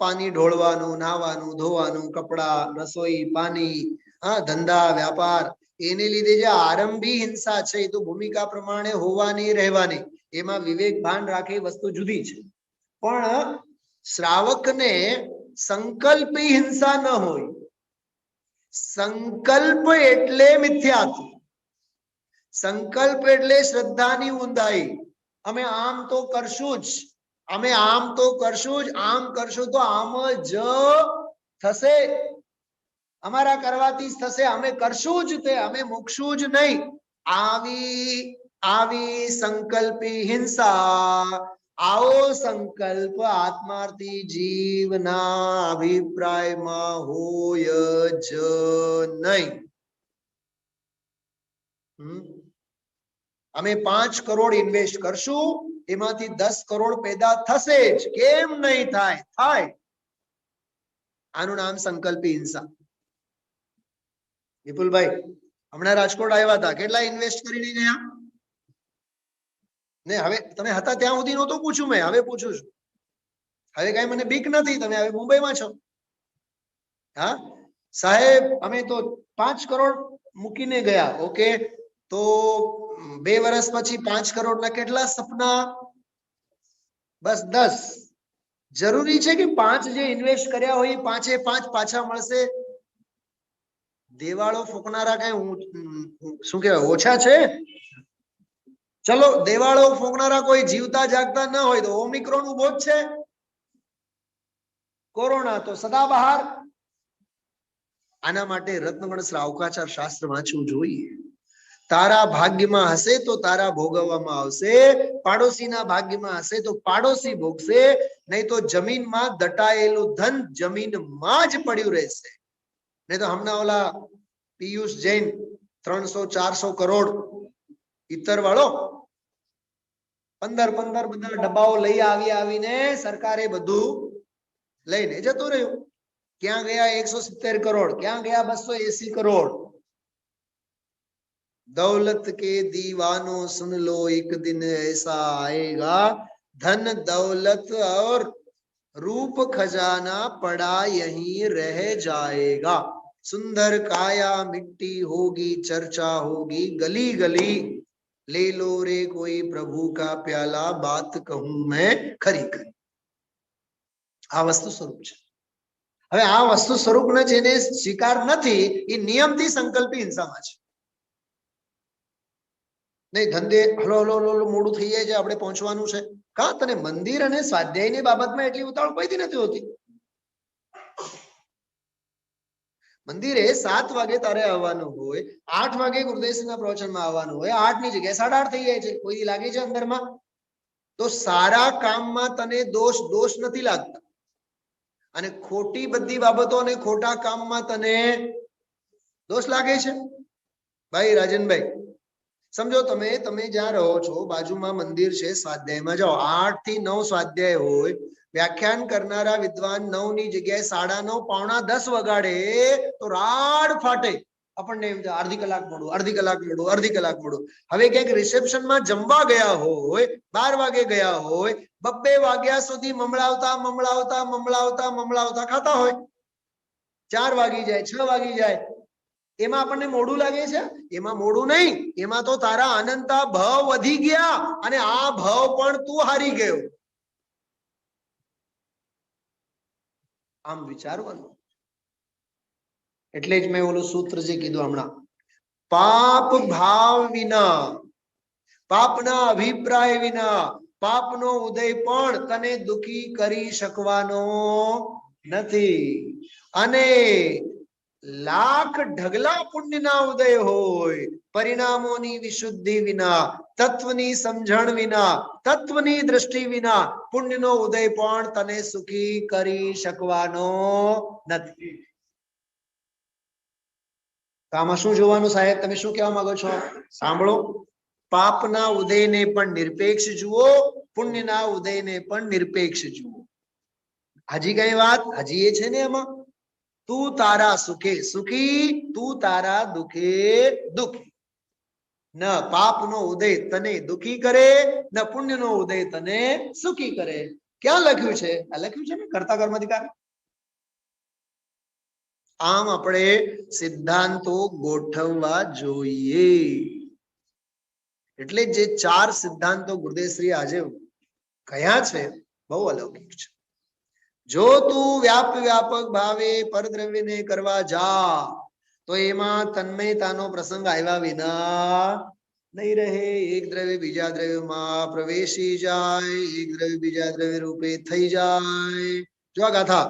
પાણી ઢોળવાનું, નાહવાનું, ધોવાનું, કપડા, રસોઈ, પાણી, ધંધા, વ્યાપાર, એને લીધે જે આરંભી હિંસા છે એ તો ભૂમિકા પ્રમાણે હોવાની રહેવાની, એમાં વિવેક ભાન રાખે વસ્તુ જુદી છે। પણ શ્રાવકને સંકલ્પી હિંસા ન હોય। સંકલ્પ એટલે મિથ્યાત્વ, સંકલ્પ એટલે શ્રદ્ધાની ઊંધાઈ। અમે આમ તો કરશું જ, અમે આમ તો કરશું જ, આમ કરશું તો આમ જ થશે, અમારા કરવાથી જ થશે, અમે કરશું જ તે, અમે મૂકશું જ નહીં। આવી સંકલ્પી હિંસા, આવો સંકલ્પ આત્માર્થી જીવના અભિપ્રાયમાં હોય જ નહીં। અમે 5 કરોડ ઇન્વેસ્ટ કરશું, એમાંથી 10 કરોડ પેદા થશે જ, કેમ નહીં થાય? થાય। આનું નામ સંકલ્પી હિંસા। વિપુલભાઈ હમણાં રાજકોટ આવ્યા હતા, કેટલા ઇન્વેસ્ટ કરીને ગયા? ને હવે તમે હતા ત્યાં સુધી નહોતું પૂછ્યું, મેં હવે પૂછું છું। હવે કઈ મને બીક નથી, તમે હવે મુંબઈમાં છો। હા સાહેબ, અમે તો 5 કરોડ મૂકીને ગયા। ઓકે, તો 2 વર્ષ પછી 5 કરોડના કેટલા સપના? બસ 10। જરૂરી છે કે 5 જે ઇન્વેસ્ટ કર્યા હોય 5 પાછા મળશે? દેવાળો ફૂંકનારા કઈ શું કહેવાય ઓછા છે? ચલો દેવાળો ફૂંકનારા કોઈ જીવતા જાગતા ન હોય તો ઓમિક્રોન ઉભો જ છે, કોરોના તો સદાબહાર। આના માટે રત્નગણ શ્રાવકાચાર શાસ્ત્ર વાંચવું જોઈએ। તારા ભાગ્યમાં હશે તો તારા ભોગવવામાં આવશે, પાડોશીના ભાગ્યમાં હશે તો પાડોશી ભોગશે, નહીં તો જમીનમાં દટાયેલું ધન જમીનમાં જ પડ્યું રહેશે। નહીં તો હમણાં ઓલા પિયુષ જૈન 300-400 કરોડ ઇતર વાળો 15 બધા ડબ્બાઓ લઈ આવીને સરકારે બધું લઈને જતું રહ્યું। ક્યાં ગયા 170 કરોડ? ક્યાં ગયા 280 કરોડ? दौलत के दीवानों सुन लो एक दिन ऐसा आएगा, धन दौलत और रूप खजाना पड़ा यहीं रह जाएगा, सुंदर काया मिट्टी होगी, चर्चा होगी गली गली, ले लो रे कोई प्रभु का प्याला, बात कहूं मैं खरी खरी। आ वस्तु स्वरूप है। હવે આ વસ્તુ સ્વરૂપને જેને સ્વીકાર નથી એ નિયમથી સંકલ્પી હિંસામાં છે। નહીં ધંધે હલો હલો હલો મોડું થઈ જાય છે, આપણે પહોંચવાનું છે। કા તને મંદિર અને સ્વાધ્યાયની બાબતમાં એટલી ઉતાવળ કઈથી નથી હોતી? મંદિરે 7 વાગે તારે આવવાનું હોય, 8 વાગે ગુરુદેવના પ્રવચનમાં આવવાનું હોય, 8 ની જગ્યાએ 8:30 થઈ જાય છે। કોઈ લાગે છે અંદરમાં? તો સારા કામમાં તને દોષ નથી લાગતા, અને ખોટી બધી બાબતો અને ખોટા કામમાં તને દોષ લાગે છે। ભાઈ રાજનભાઈ સમજો, તમે જ્યાં રહો છો બાજુમાં મંદિર છે, સ્વાધ્યાયમાં જાઓ, 8 થી 9 સ્વાધ્યાય હોય, વ્યાખ્યાન કરનારા વિદ્વાન 9 ની જગ્યાએ 9:30 પौना 10 વગાડે તો રાડ ફાટે। આપણને એમ અડધી કલાક મોડું, અડધી કલાક મોડું, અડધી કલાક મોડું। હવે ક્યાંક રિસેપ્શનમાં જમવા ગયા હોય, 12 વાગે ગયા હોય, 2 વાગ્યા સુધી મમળાવતા ખાતા હોય, 4 વાગી જાય, 6 વાગી જાય, એમાં આપણને મોડું લાગે છે? એમાં મોડું નહીં, એમાં તો તારા અનંતા ભાવ વધી ગયા અને આ ભાવ પણ તું હારી ગયો। આમ વિચારવાનું। એટલે જ મેં ઓલું સૂત્ર જે કીધું હમણાં, પાપ ભાવ વિના, પાપના અભિપ્રાય વિના પાપનો ઉદય પણ તને દુખી કરી શકવાનો નથી। અને લાખ ઢગલા પુણ્યના ઉદય હોય, પરિણામોની વિશુદ્ધિ વિના, તત્વની સમજણ વિના, તત્વની દ્રષ્ટિ વિના પુણ્યનો ઉદય પણ તને સુખી કરી શકવાનો નથી। તો આમાં શું જોવાનું સાહેબ, તમે શું કહેવા માંગો છો? સાંભળો, પાપના ઉદયને પણ નિરપેક્ષ જુઓ, પુણ્યના ઉદયને પણ નિરપેક્ષ જુઓ. હજી કઈ વાત? હજી એ છે ને એમાં, તું તારા સુખે સુખી, તું તારા દુખે દુખી. ન પાપનો ઉદય તને દુખી કરે, ન પુણ્યનો ઉદય તને સુખી કરે. ક્યાં લખ્યું છે? આ લખ્યું છે ને કર્તા કર્માધિકાર. આમ આપણે સિદ્ધાંતો ગોઠવવા જોઈએ. એટલે જે ચાર સિદ્ધાંતો ગુરુદેવશ્રી આજે કયા છે, બહુ અલૌકિક છે. જો તું વ્યાપક ભાવે પરદ્રવ્યને કરવા જા તો એમાં તન્મયતાનો પ્રસંગ આવ્યા વિના નહીં રહે. એક દ્રવ્ય બીજા દ્રવ્યમાં પ્રવેશી જાય, એક દ્રવ્ય બીજા દ્રવ્ય રૂપે થઈ જાય. જો આ ગાથા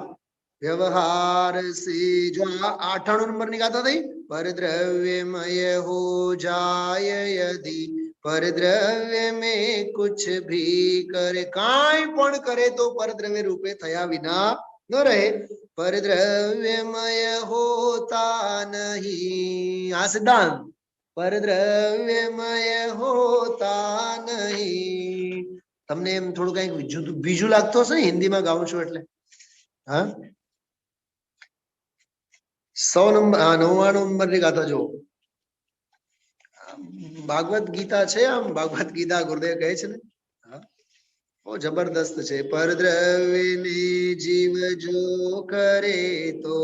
व्यवहार से, जो 98 नंबर ની ગાથા થઈ, परद्रव्यमय हो जाय यदि परद्रव्य में कुछ भी करे, કાંઈ પણ કરે તો પરદ્રવ્ય રૂપે થયા વિના ન રહે. परद्रव्यमय होता नहीं, આ સિદ્ધાંત परद्रव्यमय होता नहीं. તમને એમ થોડું કઈક બીજું લાગતું હશે ને, હિન્દીમાં ગાઉં છું એટલે. હા, 100 નંબર 99 નંબરની ગાથા જો, ભાગવત ગીતા છે. આમ ભાગવત ગીતા ગુરુદેવ કહે છે ને, બહુ જબરદસ્ત છે. પરદ્રવ્યને જીવ જો કરે તો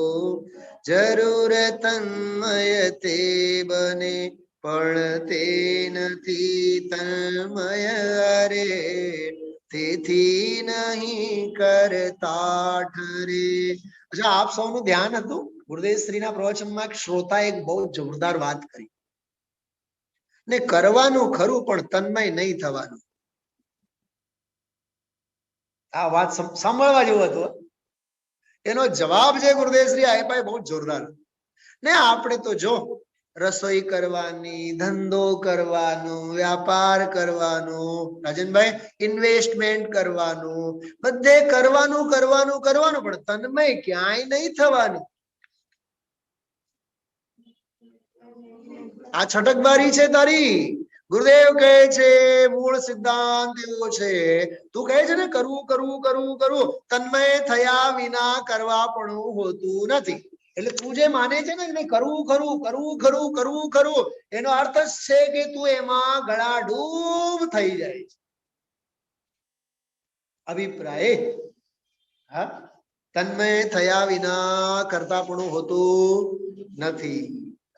જરૂર તન્મય તે બને, પણ તે નથી તન્મય રે, તેથી નહીં કરતા ઠરે. અચ્છા, આપ સૌનું ધ્યાન હતું, ગુરુદેવ શ્રીના પ્રવચનમાં શ્રોતા એક બહુ જોરદાર વાત કરી, ને કરવાનું ખરું પણ તન્મય નહીં થવાનું. આ વાત સાંભળવા જેવું હતું. એનો જવાબ જે ગુરુદેવ શ્રી આપ્યા બહુ જોરદાર. ને આપણે તો જો રસોઈ કરવાની, ધંધો કરવાનો, વ્યાપાર કરવાનો, રાજનભાઈ ઇન્વેસ્ટમેન્ટ કરવાનું, બધે કરવાનું કરવાનું કરવાનું, પણ તન્મય ક્યાંય નહીં થવાનું. આ છટકબારી છે તારી. ગુરુદેવ કહે છે મૂળ સિદ્ધાંત એવો છે. તું કહે છે ને કરવું કરવું કરવું કરવું, તન્મય થયા વિના કરવા પણ હોતું નથી. એટલે તું જે માને છે ને કરવું ખરું કરવું ખરું કરવું ખરું, એનો અર્થ છે કે તું એમાં ગળાડૂબ થઈ જાય છે. અભિપ્રાય, હા, તન્મય થયા વિના કરતા પણ હોતું નથી.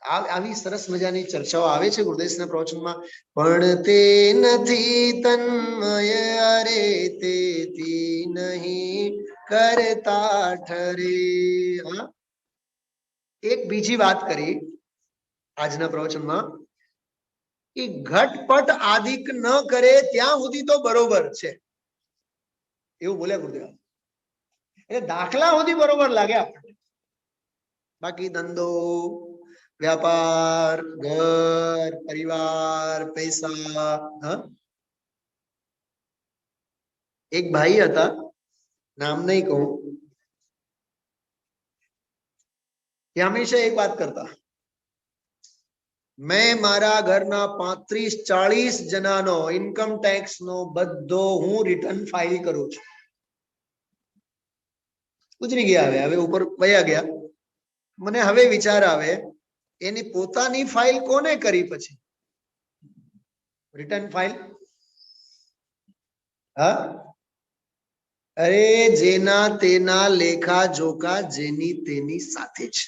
આવી સરસ મજાની ચર્ચાઓ આવે છે ગુરુદેવના પ્રવચનમાં. પણ તે નથી તન્મય અરે, તેથી નહીં કરતા ઠરે. એક બીજી વાત કરી આજના પ્રવચનમાં, કે ઘટપટ આદિક ન કરે ત્યાં સુધી તો બરોબર છે, એવું બોલ્યા ગુરુદેવ. એટલે દાખલા સુધી બરોબર લાગે આપણને, બાકી ધંધો, વ્યાપાર, ઘર, પરિવાર, પૈસા. હા, એક ભાઈ હતા, નામ નહીં કહું, કે હંમેશા એક વાત કરતા, મેં મારા ઘરના 35-40 જણાનો ઇન્કમ ટેક્સ નો બધો હું રિટર્ન ફાઇલ કરું છું. ગુજરી ગયા, હવે ઉપર વયા ગયા. મને હવે વિચાર આવે, એની પોતાની ફાઇલ કોને કરી પછી રિટર્ન ફાઇલ? હા, અરે જેના તેના લેખા જોખા જેની તેની સાથે છે.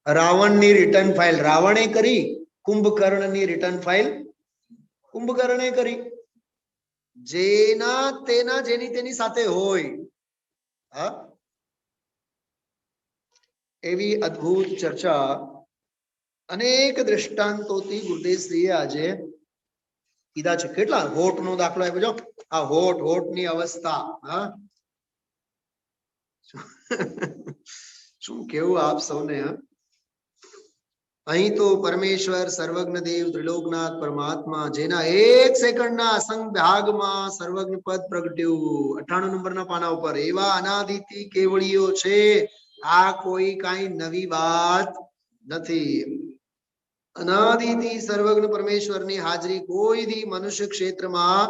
રાવણની રિટર્ન ફાઇલ રાવણે કરી, કુંભકર્ણની રિટર્ન ફાઇલ કુંભકર્ણે કરી. જેના તેના જેની તેની સાથે હોય. હા, એવી અદ્ભુત ચર્ચા અનેક દ્રષ્ટાંતોથી ગુરુદેવશ્રીએ આજે કીધા છે. કેટલા હોઠ નો દાખલો આપ્યો જો, આ હોઠ ની અવસ્થા. હા, શું કેવું આપ સૌને. અહીં તો પરમેશ્વર સર્વજ્ઞ દેવ ત્રિલોકનાથ પરમાત્મા, જેના એક સેકન્ડના અસંગ ભાગમાં સર્વજ્ઞ પદ પ્રગટ્યું. 98 નંબરના પાના ઉપર એવા અનાદિથી કેવળીઓ છે. આ કોઈ કઈ નવી વાત નથી. અનાદિથી સર્વજ્ઞ પરમેશ્વરની હાજરી કોઈ દી મનુષ્ય ક્ષેત્રમાં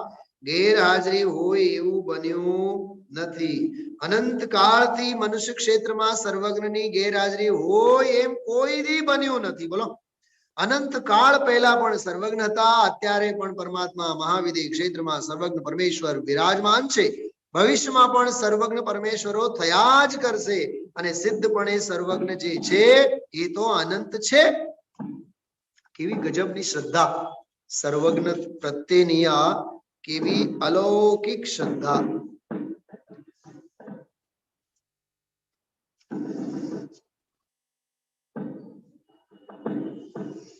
ગેરહાજરી હોય એવું બન્યું નથી. અનંત કાળથી મનુષ્ય ક્ષેત્રમાં સર્વજ્ઞની ગેરહાજરી હોય એમ કોઈ દી બન્યું નથી. બોલો, અનંત કાળ પહેલા પણ સર્વજ્ઞ હતા, અત્યારે પણ પરમાત્મા મહાવિદ્ય ક્ષેત્રમાં સર્વજ્ઞ પરમેશ્વર વિરાજમાન છે. ભવિષ્યમાં પણ સર્વજ્ઞ પરમેશ્વરો થયા જ કરશે અને સિદ્ધપણે સર્વજ્ઞ જે છે એ તો અનંત છે. કેવી ગજબની શ્રદ્ધા સર્વજ્ઞ પ્રત્યેની, આ કેવી અલૌકિક શ્રદ્ધા.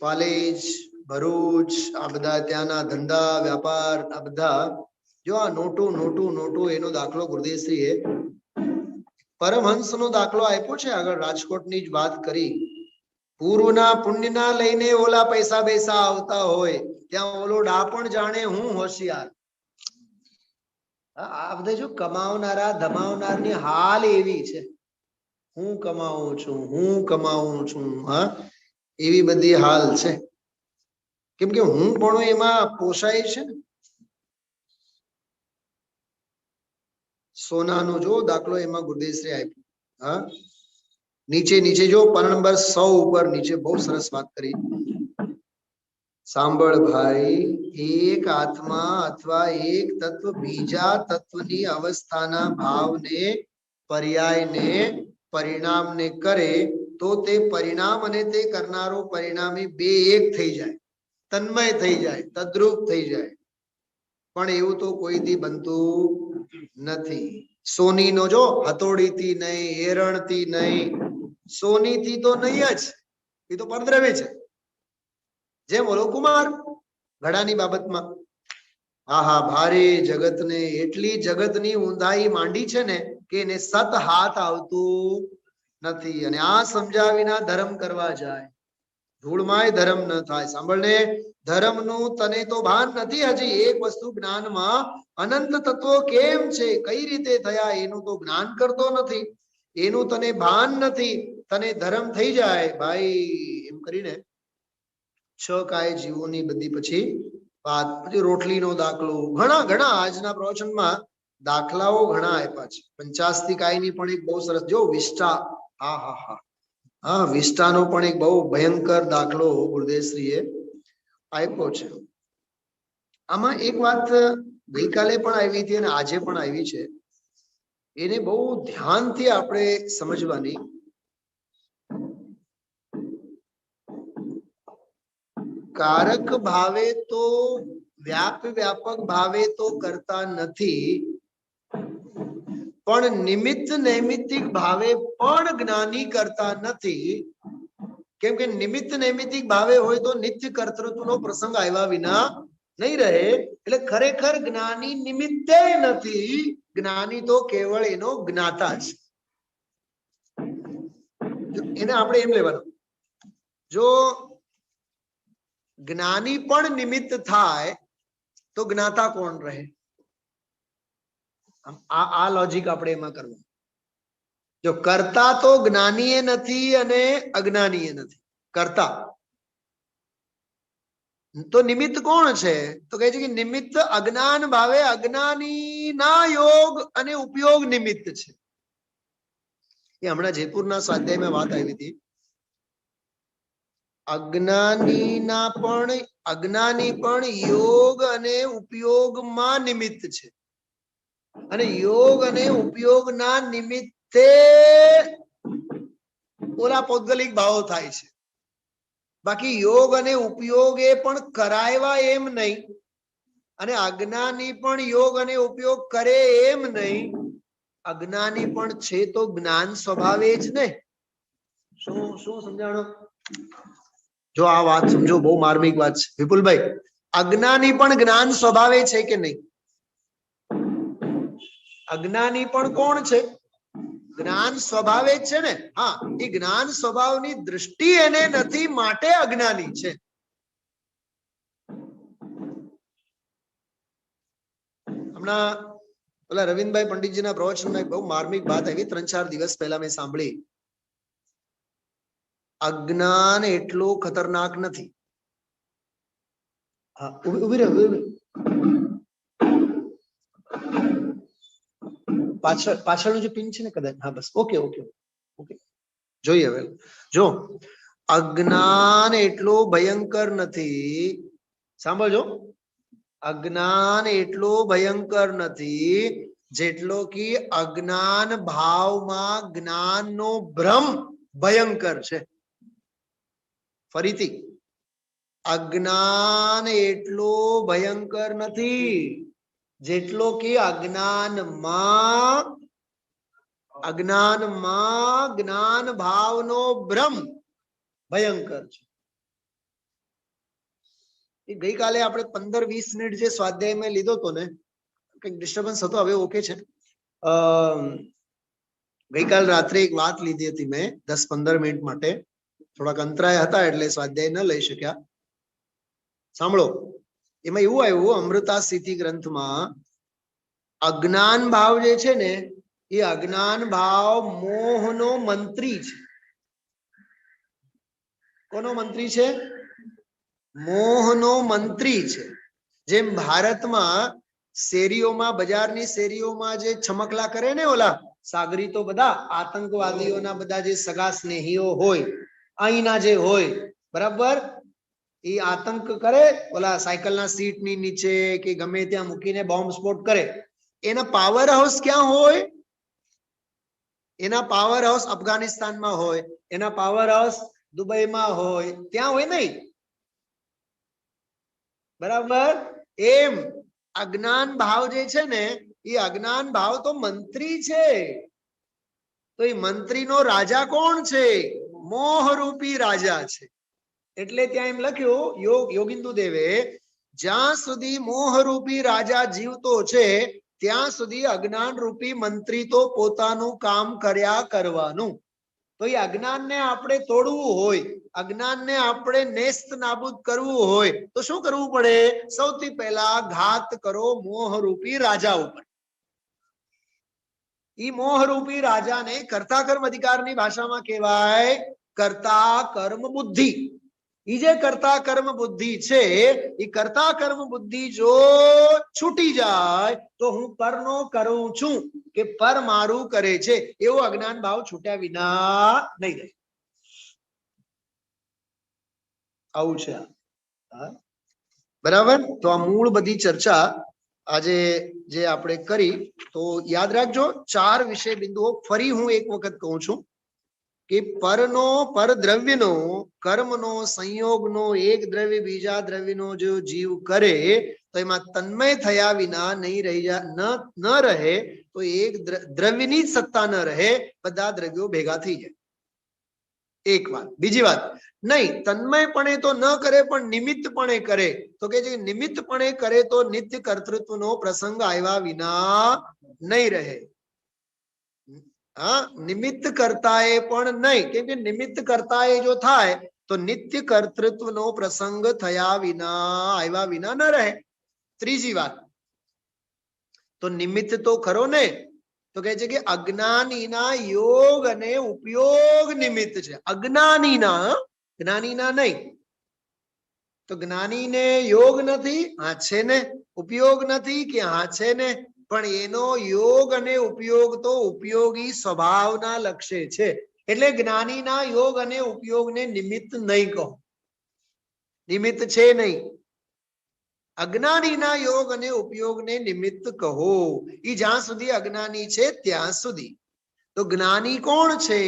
પાલેજ, ભરૂચ, આ બધા ત્યાંના ધંધા વ્યાપાર, આ બધા જો આ નોટું નોટું નોટું એનો દાખલો ગુરુદેવશ્રીએ પરમહંસનો દાખલો આપ્યો છે. આગળ રાજકોટની જ વાત કરી. પૂર્વના પુણ્યના લઈને ઓલા પૈસા બેસા આવતા હોય, ત્યાં ઓલો ડાપણ જાણે હું હોશિયાર. આ બધા જો કમાવનારા ધમાવનારની હાલ એવી છે. હું કમાવું છું, હું કમાવું છું, હા, એવી બધી હાલ છે. કેમ કે હું પણ એમાં પોષાય છે ને. સોનાનો જો દાખલો એમાં ગુરુદેવશ્રી આપ્યો. હા, નીચે નીચે જો પાના નંબર 100 ઉપર નીચે બહુ સરસ વાત કરી. સાંભળ ભાઈ, એક આત્મા અથવા એક તત્વ બીજા તત્વની અવસ્થાના ભાવને, પર્યાયને, પરિણામને કરે તો તે પરિણામ અને તે કરનારો પરિણામી બે એક થઈ જાય, તન્મય થઈ જાય, તદ્રુપ થઈ જાય. પણ એવું તો કોઈથી બનતું નથી. સોનીનો જો હથોડીથી નહીં, એરણથી નહીં, સોનીથી તો નહીં જ, એ તો પરદ્રવ્ય છે. જેમ બોલો કુમાર ઘડાની બાબતમાં, આહા, ભારે જગતને એટલી જગતની ઊંધાઈ માંડી છે ને કે એને સત હાથ આવતું નથી. અને આ સમજ્યા વિના ધર્મ કરવા જાય, ધૂળમાંય ધર્મ ન થાય. સાંભળને, ધર્મનું તને તો ભાન નથી. હજી એક વસ્તુ જ્ઞાનમાં અનંત તત્વો કેમ છે, કઈ રીતે થયા એનું તો જ્ઞાન કરતો નથી, એનું તને ભાન નથી. તને ધર્મ થઈ જાય ભાઈ એમ કરીને 6 કાય જીવોની બધી પછી વાત. પછી રોટલીનો દાખલો, ઘણા ઘણા આજના પ્રવચનમાં દાખલાઓ ઘણા આપ્યા છે. 85 કાયની પણ એક બહુ સરસ જો વિષ્ટા, હા હા હા હા, વિષ્ટાનો પણ એક બહુ ભયંકર દાખલો ગુરુદેવશ્રીએ આપ્યો છે. આમાં એક વાત ગઈકાલે પણ આવી હતી અને આજે પણ આવી છે, એને બહુ ધ્યાનથી આપણે સમજવાની. કારક ભાવે તો વ્યાપક ભાવે તો કરતા નથી, પણ નિમિત્ત નૈમિત્તિક ભાવે પણ જ્ઞાની કરતા નથી. કેમ કે નિમિત્ત નૈમિત્તિક ભાવે હોય તો નિત્ય કર્તૃત્વનો પ્રસંગ આવ્યા વિના નહીં રહે. એટલે ખરેખર જ્ઞાની નિમિત્તે નથી, જ્ઞાની તો કેવળ એનો જ્ઞાતા છે. એને આપણે એમ લેવાનું, જો જ્ઞાની પણ નિમિત્ત થાય તો જ્ઞાતા કોણ રહે? આ લોજિક આપણે એમાં કરવું. જો કરતા તો જ્ઞાનીએ નથી અને અજ્ઞાનીએ નથી, કરતા તો નિમિત્ત કોણ છે? તો કહે છે કે નિમિત્ત અજ્ઞાન ભાવે અજ્ઞાનીના યોગ અને ઉપયોગ નિમિત્ત છે. એ હમણાં જયપુરના સ્વાધ્યાયમાં વાત આવી હતી. અજ્ઞાની પણ યોગ અને ઉપયોગમાં નિમિત્ત છે, અને યોગ અને ઉપયોગના નિમિત્તે ઓલા પૌદ્ગલિક ભાવો થાય છે. બાકી યોગ અને ઉપયોગ એ પણ કરાયવા એમ નહીં, અને અજ્ઞાની પણ યોગ અને ઉપયોગ કરે એમ નહીં. અજ્ઞાની પણ છે તો જ્ઞાન સ્વભાવે જ ને. શું સમજાણો? જો આ વાત સમજો, બહુ માર્મિક વાત છે વિપુલભાઈ. અજ્ઞાની પણ જ્ઞાન સ્વભાવે છે કે નહીં? અજ્ઞાની પણ કોણ છે? જ્ઞાન સ્વભાવે જ છે ને. હા, એ જ્ઞાન સ્વભાવની દૃષ્ટિ એને નથી માટે અજ્ઞાની છે. હમણાં ઓલા રવિન્દભાઈ પંડિતજીના પ્રવચનમાં એક બહુ માર્મિક વાત આવી, 3-4 દિવસ પહેલા મેં સાંભળી. અજ્ઞાન એટલું ખતરનાક નથી. હા, ઉભી રહો. પાછળનું જે પિન છે ને કદાચ. હા બસ, ઓકે ઓકે ઓકે. જોઈએ હવે. જો અજ્ઞાન એટલું ભયંકર નથી. સાંભળજો, અજ્ઞાન એટલું ભયંકર નથી જેટલો કે અજ્ઞાન ભાવમાં જ્ઞાનનો ભ્રમ ભયંકર છે. ફરીથી, અજ્ઞાન એટલું ભયંકર નથી જેટલો કે અજ્ઞાનમાં જ્ઞાન ભાવનો ભ્રમ ભયંકર છે. ગઈકાલે આપણે 15-20 મિનિટ જે સ્વાધ્યાયમાં લીધો હતો ને, કંઈક ડિસ્ટર્બન્સ હતો, હવે ઓકે છે. ગઈકાલ રાત્રે એક વાત લીધી હતી મેં 10-15 મિનિટ માટે. થોડાક અંતરાય હતા એટલે સ્વાધ્યાય ન લઈ શક્યા. સાંભળો, એમાં એવું આવ્યું, અમૃતા સ્થિતિ ગ્રંથમાં અજ્ઞાન ભાવ જે છે ને, એ અજ્ઞાન ભાવ મોહનો મંત્રી છે. કોનો મંત્રી છે? મોહનો મંત્રી છે. જેમ ભારતમાં શેરીઓમાં, બજારની શેરીઓમાં જે છમકલા કરે ને ઓલા સાગરી, તો બધા આતંકવાદીઓના બધા જે સગા સ્નેહીઓ હોય, અહીંના જે હોય, બરાબર, એ આતંક કરે, ઓલા સાયકલના સીટની નીચે કે ગમે ત્યાં મૂકીને બોમ્બ સ્ફોટ કરે. એના પાવર હાઉસ ક્યાં હોય? એના પાવર હાઉસ અફઘાનિસ્તાનમાં હોય, એના પાવર હાઉસ દુબઈમાં હોય, ત્યાં હોય નહીં, બરાબર? એમ અજ્ઞાન ભાવ જે છે ને, એ અજ્ઞાન ભાવ તો મંત્રી છે. તો એ મંત્રીનો રાજા કોણ છે? મોહરૂપી રાજા છે. એટલે ત્યાં એમ લખ્યું યોગિંદુ દેવે, જ્યાં સુધી મોહરૂપી રાજા જીવતો છે ત્યાં સુધી અજ્ઞાન રૂપી મંત્રી તો પોતાનું કામ કર્યા કરવાનું. તો એ અજ્ઞાનને આપણે તોડવું હોય, અજ્ઞાનને આપણે નેસ્ત નાબૂદ કરવું હોય તો શું કરવું પડે? સૌથી પહેલા ઘાત કરો મોહરૂપી રાજા ઉપર. ઈ મોહરૂપી રાજાને કર્તા કર્મ અધિકારની ભાષામાં કહેવાય કર્તા કર્મ બુદ્ધિ. ઈ જે કર્તા કર્મ બુદ્ધિ છે, એ કર્તા કર્મ બુદ્ધિ જો છૂટી જાય તો હું પરનો કરું છું કે પર મારું કરે છે એવો અજ્ઞાન ભાવ છૂટ્યા વિના નહીં રહે. આવું છે. બરાબર? તો આ મૂળ બધી ચર્ચા આજે જે આપણે કરી, તો યાદ રાખજો 4 વિષય બિંદુઓ ફરી હું એક વખત કહું છું કે પરનો, પર દ્રવ્યનો, કર્મનો, સંયોગનો એક દ્રવ્ય બીજા દ્રવ્યનો જો જીવ કરે તો એમાં તન્મય થયા વિના નહીં રહી ન રહે. તો એક દ્રવ્યની જ સત્તા ન રહે, બધા દ્રવ્યો ભેગા થઈ જાય. એક વાત. બીજી વાત, નહીં તન્મયપણે તો ન કરે પણ નિમિત્તપણે કરે. તો કે જે નિમિત્તપણે કરે તો નિત્ય કર્તૃત્વનો પ્રસંગ આવ્યા વિના નહીં રહે. હા, નિમિત્ત કરતા એ પણ નહીં, કેમ કે નિમિત્ત કરતા એ જો થાય તો નિત્ય કર્તૃત્વનો પ્રસંગ થયા વિના, આવ્યા વિના ન રહે. ત્રીજી વાત, તો નિમિત્ત તો ખરો ને, તો કહે છે કે અજ્ઞાનીના યોગ અને ઉપયોગ નિમિત્ત છે. અજ્ઞાનીના, જ્ઞાનીના નહીં. તો જ્ઞાનીને યોગ નથી, હા છે ને, ઉપયોગ નથી કે હા છે ને, પણ એનો યોગ અને ઉપયોગ તો ઉપયોગી સ્વભાવના લક્ષ્ય છે. એટલે જ્ઞાનીના યોગ અને ઉપયોગને નિમિત્ત નહીં કહો, નિમિત્ત છે નહીં. અજ્ઞાનીના યોગ અને ઉપયોગને નિમિત્ત કહો. એ જ્યાં સુધી અજ્ઞાની છે ત્યાં સુધી. તો જ્ઞાની કોણ છે?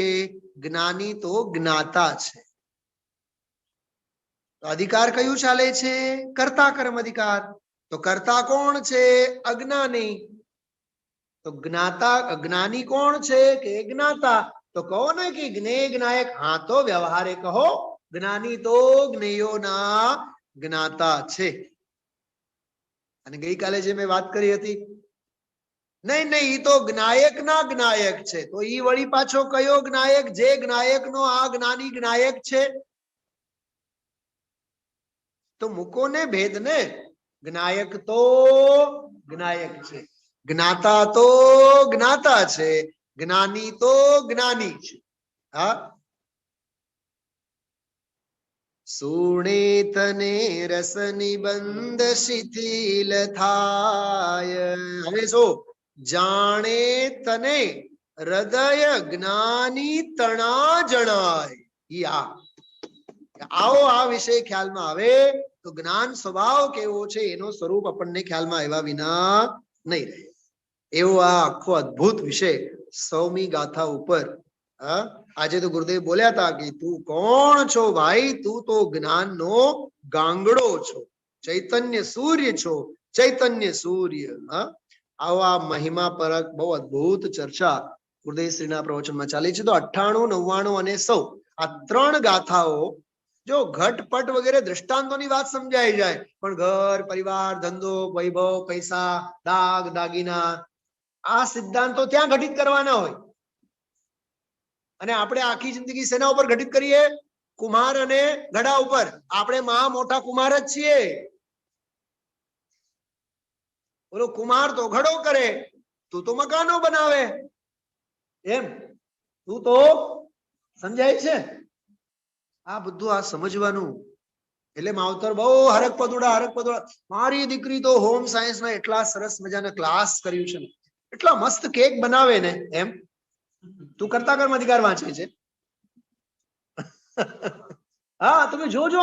જ્ઞાની તો જ્ઞાતા છે. અધિકાર કયું ચાલે છે? કર્તા કર્મ અધિકાર. તો કર્તા કોણ છે? અજ્ઞાની. તો જ્ઞાતા, જ્ઞાની કોણ છે? કે જ્ઞાતા. તો કહો ને કે જ્ઞેય જ્ઞાયક. હા, તો વ્યવહારે કહો જ્ઞાની તો જ્ઞેયોના જ્ઞાતા છે. અને ગઈકાલે જે મેં વાત કરી હતી, નહીં નહીં, ઈ તો જ્ઞાયક ના જ્ઞાયક છે. તો ઈ વળી પાછો કયો જ્ઞાયક? જે જ્ઞાયક નો આ જ્ઞાની જ્ઞાયક છે. તો મૂકો ને ભેદ ને. જ્ઞાયક તો જ્ઞાયક છે, જ્ઞાતા તો જ્ઞાતા છે, જ્ઞાની તો જ્ઞાની છે. હા, સુણે તને રસ નિબંધ શિથિલ થાય. હવે શું? જાણે તને હૃદય જ્ઞાની તણા જણાય. ઈ આવો આ વિષય ખ્યાલમાં આવે તો જ્ઞાન સ્વભાવ કેવો છે એનો સ્વરૂપ આપણને ખ્યાલમાં આવ્યા વિના નહીં રહે. એવો આ આખો અદ્ભુત વિષય 100મી ગાથા ઉપર આજે તો ગુરુદેવ બોલ્યા હતા કે તું કોણ છો ભાઈ? તું તો જ્ઞાનનો ગાંગડો છો, ચૈતન્ય સૂર્ય છો, ચૈતન્ય સૂર્ય. આવો આ મહિમા પરક બહુ અદ્ભુત ચર્ચા ગુરુદેવ શ્રીના પ્રવચનમાં ચાલી છે. તો 98, 99 અને 100 આ 3 ગાથાઓ જો ઘટપટ વગેરે દ્રષ્ટાંતોની વાત સમજાઈ જાય, પણ ઘર પરિવાર ધંધો વૈભવ પૈસા દાગ દાગીના આ સિદ્ધાંતો ત્યાં ઘટિત કરવાના હોય. અને આપણે આખી જિંદગી સેના ઉપર ઘટિત કરીએ? કુમાર અને ઘડા ઉપર. આપણે મોટા કુમાર જ છીએ. બોલો, કુમાર તો ઘડો કરે, તું તો મકાનો બનાવે. એમ તું તો સમજાય છે? આ બધું આ સમજવાનું. એટલે માવતર બહુ હરક પદુડા. મારી દીકરી તો હોમ સાયન્સ ના એટલા સરસ મજાના ક્લાસ કર્યું છે ને, એટલા મસ્ત કેક બનાવે ને. એમ તું કરતા કર્મ અધિકાર વાંચે છે. હા, તમે જોજો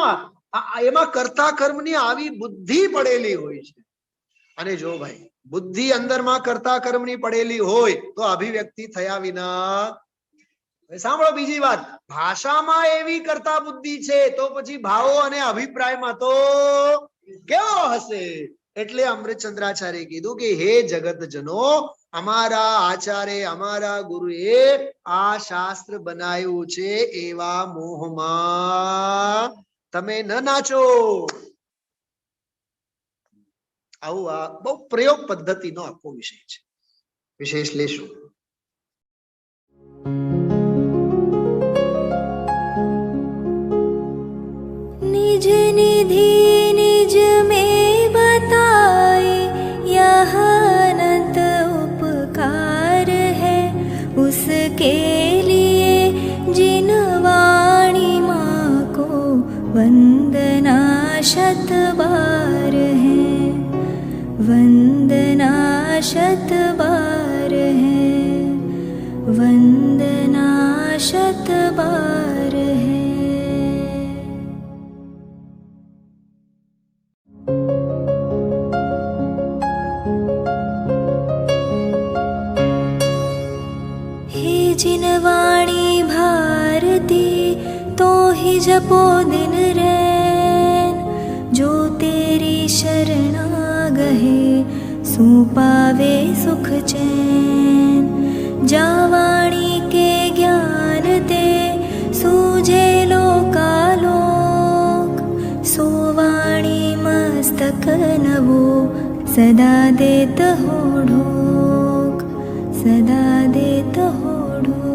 એમાં કરતા કર્મની આવી બુદ્ધિ પડેલી હોય છે. અને જો ભાઈ બુદ્ધિ અંદરમાં કરતા કર્મની પડેલી હોય તો અભિવ્યક્તિ થયા વિના. સાંભળો બીજી વાત, ભાષામાં એવી કરતા બુદ્ધિ છે તો પછી ભાવો અને અભિપ્રાયમાં તો કેવો હશે? એટલે અમૃતચંદ્રાચાર્ય કીધું કે હે જગત જનો, અમારા આચાર્ય અમારા ગુરુએ આ શાસ્ત્ર બનાવ્યું છે એવા મોહમાં તમે ન નાચો. આવું આ બહુ પ્રયોગ પદ્ધતિનો આખો વિષય છે. વિશેષ લેશું. निज निधि निज में बताए यह अनंत उपकार है उसके लिए जिन वाणी माँ को वंदना शत बार है, वंदना शत बार है, वंदना शत बार है. जिन वाणी भारती तो ही जपो दिन रैन, जो तेरी शरणा गहे सो पावे सुख चैन. जा वाणी के ज्ञान ते सूझे लोकालोक, सो वाणी मस्तक नवो सदा देत हो ढोक, सदा देत हो ढोक.